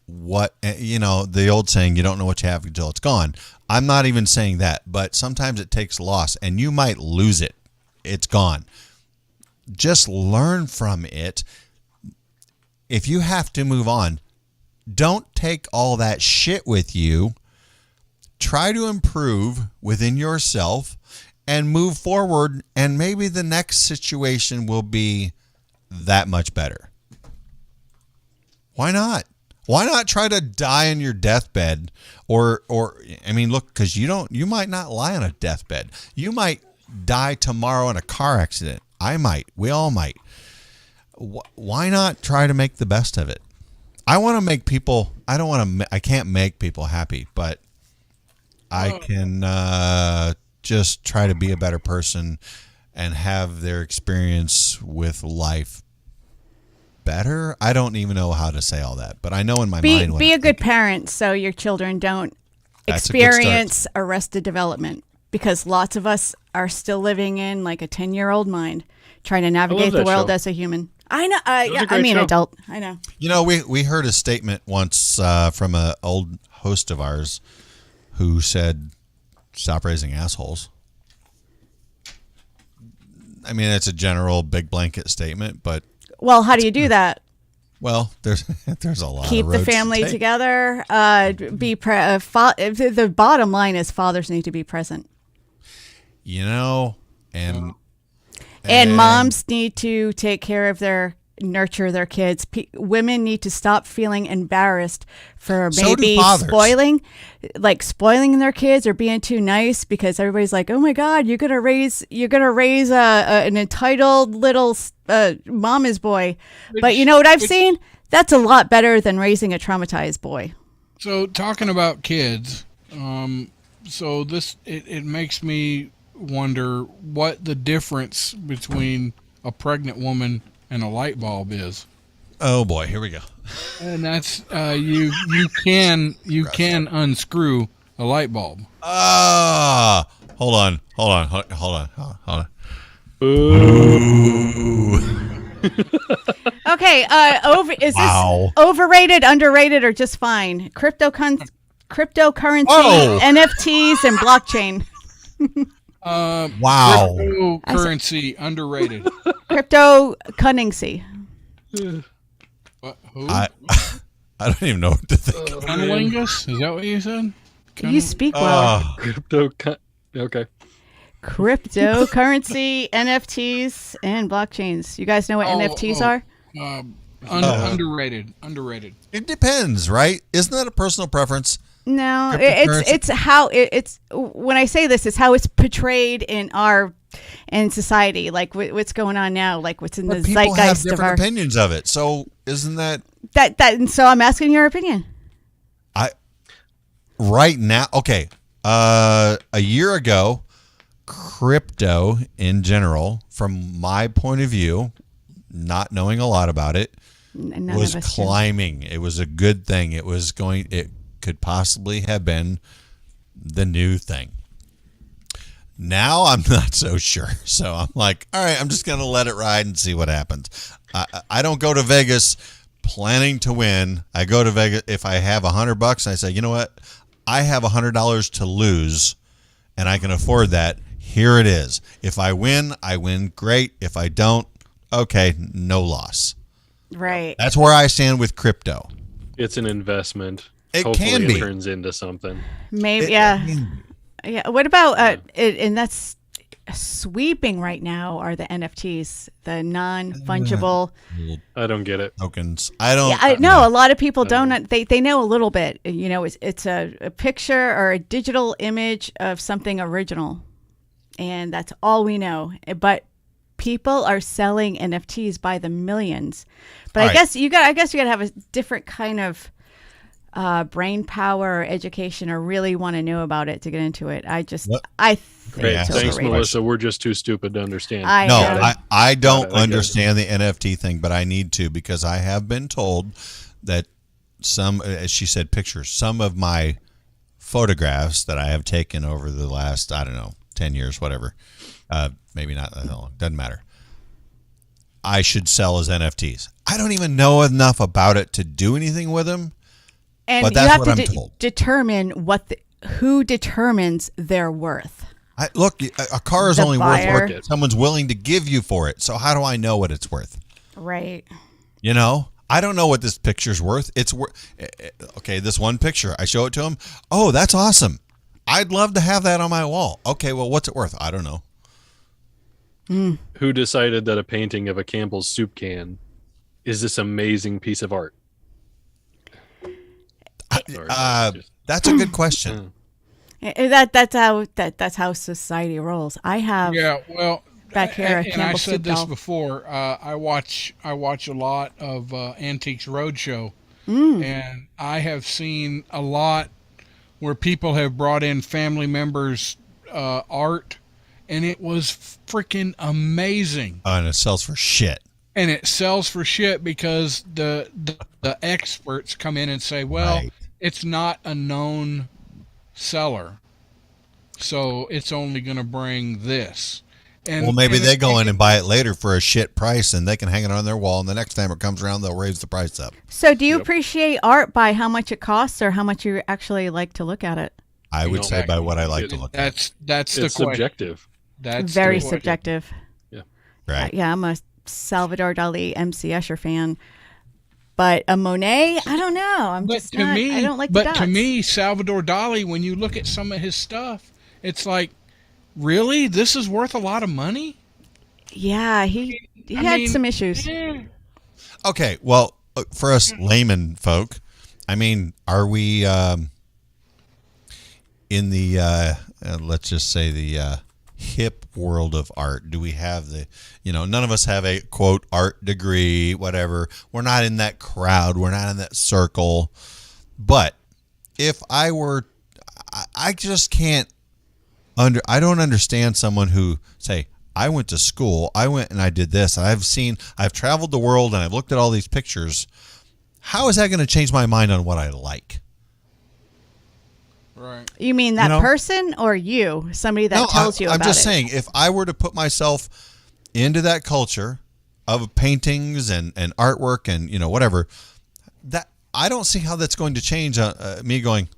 what, the old saying, you don't know what you have until it's gone. I'm not even saying that, but sometimes it takes loss and you might lose it. It's gone. Just learn from it. If you have to move on, don't take all that shit with you. Try to improve within yourself and move forward, and maybe the next situation will be that much better. Why not? Why not try to die on your deathbed? Or look, because you might not lie on a deathbed. You might die tomorrow in a car accident. I might. We all might. Why not try to make the best of it? I want to make people. I can't make people happy, but I can just try to be a better person and have their experience with life better. I don't even know how to say all that, but I know in my mind. Be a good parent so your children don't experience arrested development, because lots of us are still living in like a 10-year-old mind, trying to navigate the world as a human. I know. Adult. I know. We heard a statement once from an old host of ours who said, "Stop raising assholes." I mean, it's a general big blanket statement, but how do you do that? Well, there's a lot. Keep of the family together. The bottom line is fathers need to be present. And moms need to take care of nurture their kids. Women need to stop feeling embarrassed for maybe spoiling their kids or being too nice, because everybody's like, oh my God, you're gonna raise an entitled little mama's boy. But you know what I've seen? That's a lot better than raising a traumatized boy. So talking about kids, it makes me wonder what the difference between a pregnant woman and a light bulb is. Oh boy, here we go. And that's you can unscrew a light bulb. Hold on. Ooh. Okay. Is Wow. this overrated, underrated, or just fine? Cryptocurrency, NFTs, and blockchain. Wow. Cryptocurrency underrated. Cryptocurrency. What? Who? I don't even know what to think. Cunnilingus? Is that what you said? You speak well. Okay. Cryptocurrency, NFTs, and blockchains. You guys know what NFTs are? Underrated. Underrated. It depends, right? Isn't that a personal preference? No, Cryptocurrency? it's how it's when I say this, it's how it's portrayed in society, like what's going on now, like what's in But the people have zeitgeist of different our opinions of it. So isn't that that and so I'm asking your opinion. right now? Okay, a year ago, crypto in general, from my point of view, not knowing a lot about it, None was of us do. climbing. It was a good thing. It could possibly have been the new thing. Now I'm not so sure. So I'm like, all right, I'm just going to let it ride and see what happens. I don't go to Vegas planning to win. I go to Vegas if I have $100 and I say, you know what? I have $100 to lose and I can afford that. Here it is. If I win, I win. Great. If I don't, okay, no loss. Right. That's where I stand with crypto. It's an investment. It Hopefully can be. It turns into something. Maybe yeah. What about and that's sweeping right now are the NFTs, the non-fungible. I don't get it. Tokens. I don't. Yeah, I know a lot of people don't. They know a little bit. You know, it's a picture or a digital image of something original, and that's all we know. But people are selling NFTs by the millions. But All I right. guess you got to have a different kind of brain power or education, or really want to know about it to get into it. I think Great. it's Thanks, overrated. Melissa. We're just too stupid to understand. No, I don't I get it. understand the NFT thing, but I need to because I have been told that some, as she said, pictures, some of my photographs that I have taken over the last, 10 years, whatever, maybe not that long, doesn't matter, I should sell as NFTs. I don't even know enough about it to do anything with them. And But you that's have what to I'm told. determine who determines their worth. Look, a car is The only buyer. worth what someone's willing to give you for it. So how do I know what it's worth? Right. You know, I don't know what this picture's worth. It's worth. Okay, this one picture, I show it to him. Oh, that's awesome. I'd love to have that on my wall. Okay, well, what's it worth? I don't know. Who decided that a painting of a Campbell's soup can is this amazing piece of art? That's a good question. That's how society rolls. I have back here a and I Campbell said soup this doll. before. I watch a lot of Antiques Roadshow, and I have seen a lot where people have brought in family members' art, and it was freaking amazing. And it sells for shit. And it sells for shit because the experts come in and say, well, Right. it's not a known seller, so it's only going to bring this. And Well, maybe and they go in and buy it later for a shit price, and they can hang it on their wall. And the next time it comes around, they'll raise the price up. So, do you appreciate art by how much it costs, or how much you actually like to look at it? I would know, say by what I like to look at. That's the It's question. subjective. That's Very the question. subjective. Right. Yeah, I'm a Salvador Dali, MC Escher fan, but a Monet, I don't know. I'm But just to not. me, I don't like the but dots. to me, Salvador Dali, when you look at some of his stuff, it's like, really, this is worth a lot of money. Yeah, he I had mean, some issues. Okay, well, for us layman folk, I mean, are we in the, let's just say, the hip world of art? Do we have the, none of us have a, quote, art degree, whatever. We're not in that crowd. We're not in that circle. But if I were, I just can't, I don't understand someone who, say, I went to school, I went and I did this, and I've traveled the world and I've looked at all these pictures. How is that going to change my mind on what I like? Right. You mean that You know? person or somebody that tells you about it? I'm just saying, if I were to put myself into that culture of paintings and artwork and whatever, that I don't see how that's going to change me going,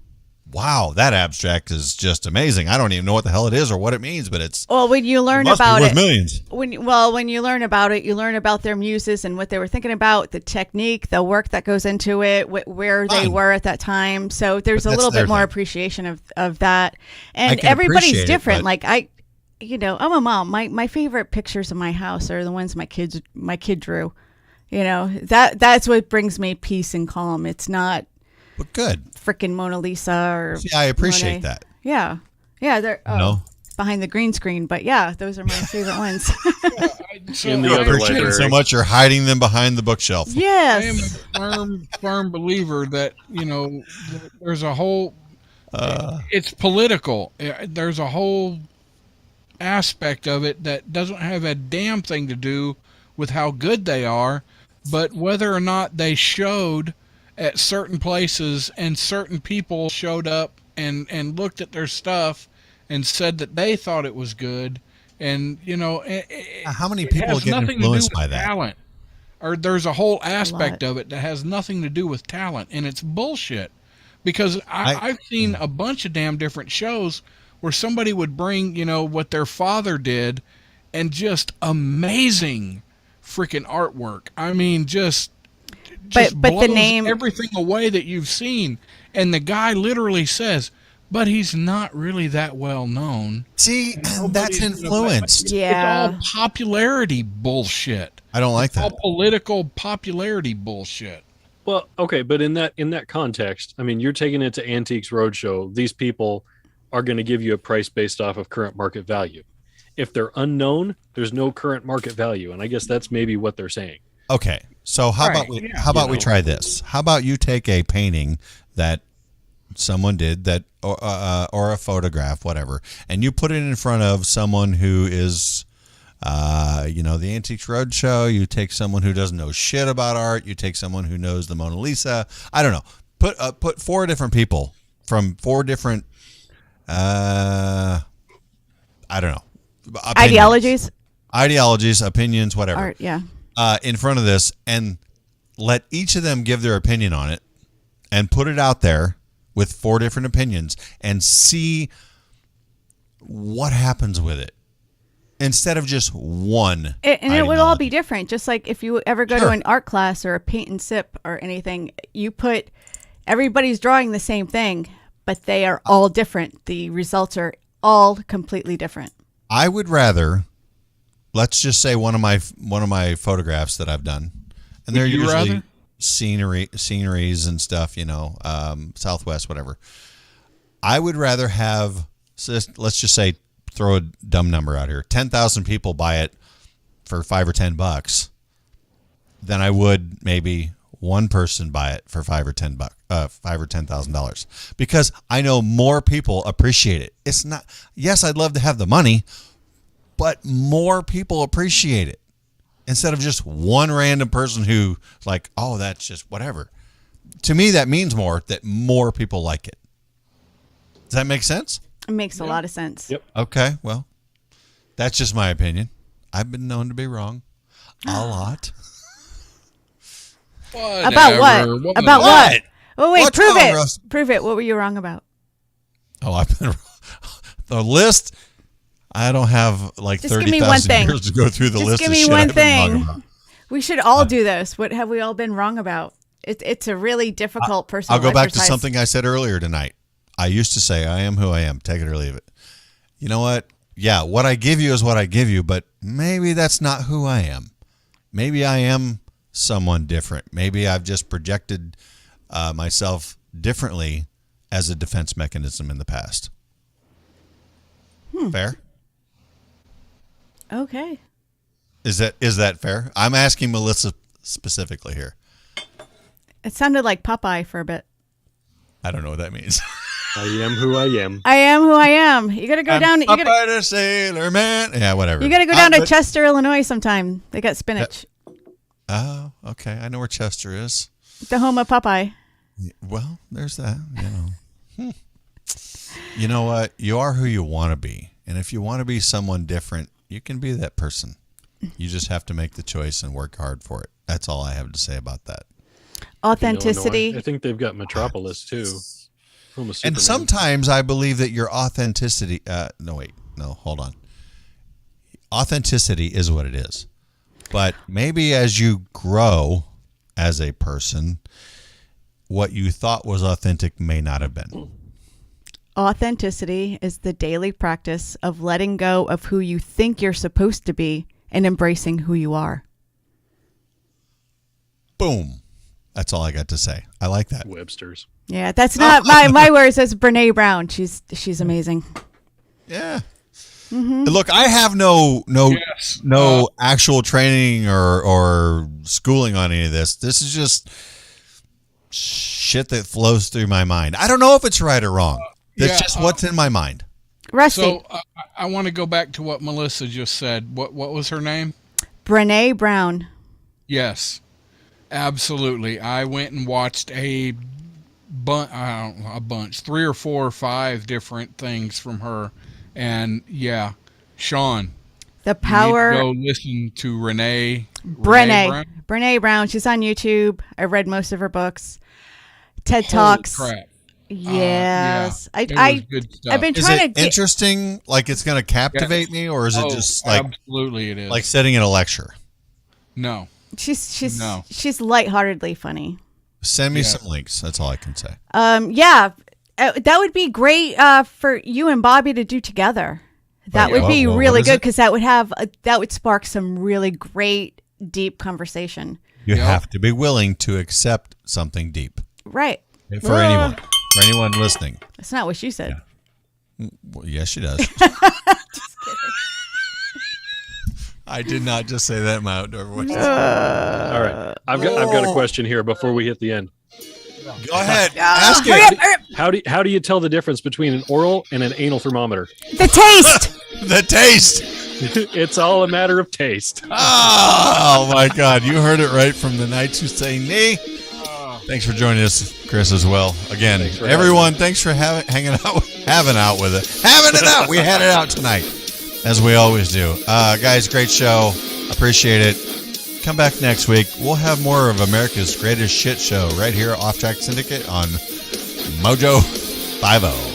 wow, that abstract is just amazing. I don't even know what the hell it is or what it means, but it's when you learn must about be worth it, millions. when you learn about it, you learn about their muses and what they were thinking about, the technique, the work that goes into it, where they were at that time. So there's a little bit more appreciation of that, and everybody's different. Like I'm a mom. My favorite pictures of my house are the ones my kid drew. That's what brings me peace and calm. It's not. But good. Freaking Mona Lisa or I appreciate Monet. that. Yeah. They're behind the green screen, but yeah, those are my favorite ones. In the other library. So much you're hiding them behind the bookshelf. Yes. I am a firm believer that there's a whole. It's political. There's a whole aspect of it that doesn't have a damn thing to do with how good they are, but whether or not they showed at certain places and certain people showed up and looked at their stuff and said that they thought it was good. And, how many people get influenced by that? Talent. Or there's a whole aspect of it that has nothing to do with talent, and it's bullshit. Because I've seen a bunch of damn different shows where somebody would bring, what their father did and just amazing freaking artwork. I mean, just but blows the name everything away that you've seen, and the guy literally says, but he's not really that well known. See, that's influenced. Yeah, it's all popularity bullshit. I don't like that. All political popularity bullshit. Well, okay, but in that context, I mean, you're taking it to Antiques Roadshow. These people are going to give you a price based off of current market value. If they're unknown, there's no current market value, and I guess that's maybe what they're saying. Okay, so how about we try this? How about you take a painting that someone did that, or a photograph, whatever, and you put it in front of someone who is, the Antiques Roadshow. You take someone who doesn't know shit about art. You take someone who knows the Mona Lisa. I don't know. Put 4 different people from 4 different, I don't know, ideologies, opinions, whatever. Art, yeah. In front of this, and let each of them give their opinion on it and put it out there with 4 different opinions and see what happens with it instead of just one. And it would all be different. Just like if you ever go to an art class or a paint and sip or anything, everybody's drawing the same thing, but they are all different. The results are all completely different. I would rather, let's just say one of my photographs that I've done, and they're usually sceneries and stuff, Southwest, whatever. I would rather have, let's just say, throw a dumb number out here, 10,000 people buy it for $5 or $10 than I would maybe one person buy it for $5 or $10,000, because I know more people appreciate it. It's not, yes, I'd love to have the money, but more people appreciate it instead of just one random person who like, oh, that's just whatever. To me, that means more, that more people like it. Does that make sense? It makes a lot of sense. Yep. Okay, well, that's just my opinion. I've been known to be wrong a lot. Whatever. About what? About what? Oh, wait, What's prove wrong, it. Russ? Prove it. What were you wrong about? Oh, I've been wrong. The list, I don't have like Just give me one 30,000 thing. years to go through the Just list give of me shit one I've been wrong thing. about. We should all do this. What have we all been wrong about? It's a really difficult personal I'll go back to exercise. something I said earlier tonight. I used to say, I am who I am. Take it or leave it. You know what? Yeah, what I give you is what I give you, but maybe that's not who I am. Maybe I am someone different. Maybe I've just projected myself differently as a defense mechanism in the past. Fair? Okay. Is that fair? I'm asking Melissa specifically here. It sounded like Popeye for a bit. I don't know what that means. I am who I am. I am who I am. You got to go down. You got Popeye the Sailor Man. Yeah, whatever. to go down to Chester, Illinois sometime. They got spinach. Oh, okay. I know where Chester is. The home of Popeye. Well, there's that. You know what? You are who you want to be. And if you want to be someone different, you can be that person. You just have to make the choice and work hard for it. That's all I have to say about that. Authenticity. I think they've got Metropolis too. And sometimes I believe that your authenticity. Hold on. Authenticity is what it is, but maybe as you grow as a person, what you thought was authentic may not have been. Authenticity is the daily practice of letting go of who you think you're supposed to be and embracing who you are. Boom. That's all I got to say. I like that. Webster's. Yeah, that's not my words. That's Brene Brown. She's amazing. Yeah. Mm-hmm. Look, I have no actual training or schooling on any of this. This is just shit that flows through my mind. I don't know if it's right or wrong. It's just what's in my mind. Rusty. So I want to go back to what Melissa just said. What was her name? Brene Brown. Yes, absolutely. I went and watched a bunch, 3 or 4 or 5 different things from her. And yeah, Sean, the power. You need to go listen to Brene Brown. She's on YouTube. I read most of her books. TED Talks. Crap. Yes, I've been trying to. Interesting? Like it's going to captivate me, or is it just like absolutely it is like sitting in a lecture? No, she's lightheartedly funny. Send me some links. That's all I can say. That would be great for you and Bobby to do together. That would be really good because that would spark some really great, deep conversation. You have to be willing to accept something deep. Right. For anyone listening. That's not what she said. Yeah. Well, yes, she does. Just kidding. I did not just say that in my outdoor voice. All right, I've got a question here before we hit the end. Go ahead. Ask it. How do you tell the difference between an oral and an anal thermometer? The taste. The taste. It's all a matter of taste. Oh my God! You heard it right from the Knights Who Say Nay. Thanks for joining us, Chris, as well. Again, everyone, thanks for having it out with it. Having it out. We had it out tonight, as we always do. Guys, great show. Appreciate it. Come back next week. We'll have more of America's Greatest Shit Show right here, Off Track Syndicate on Mojo 50.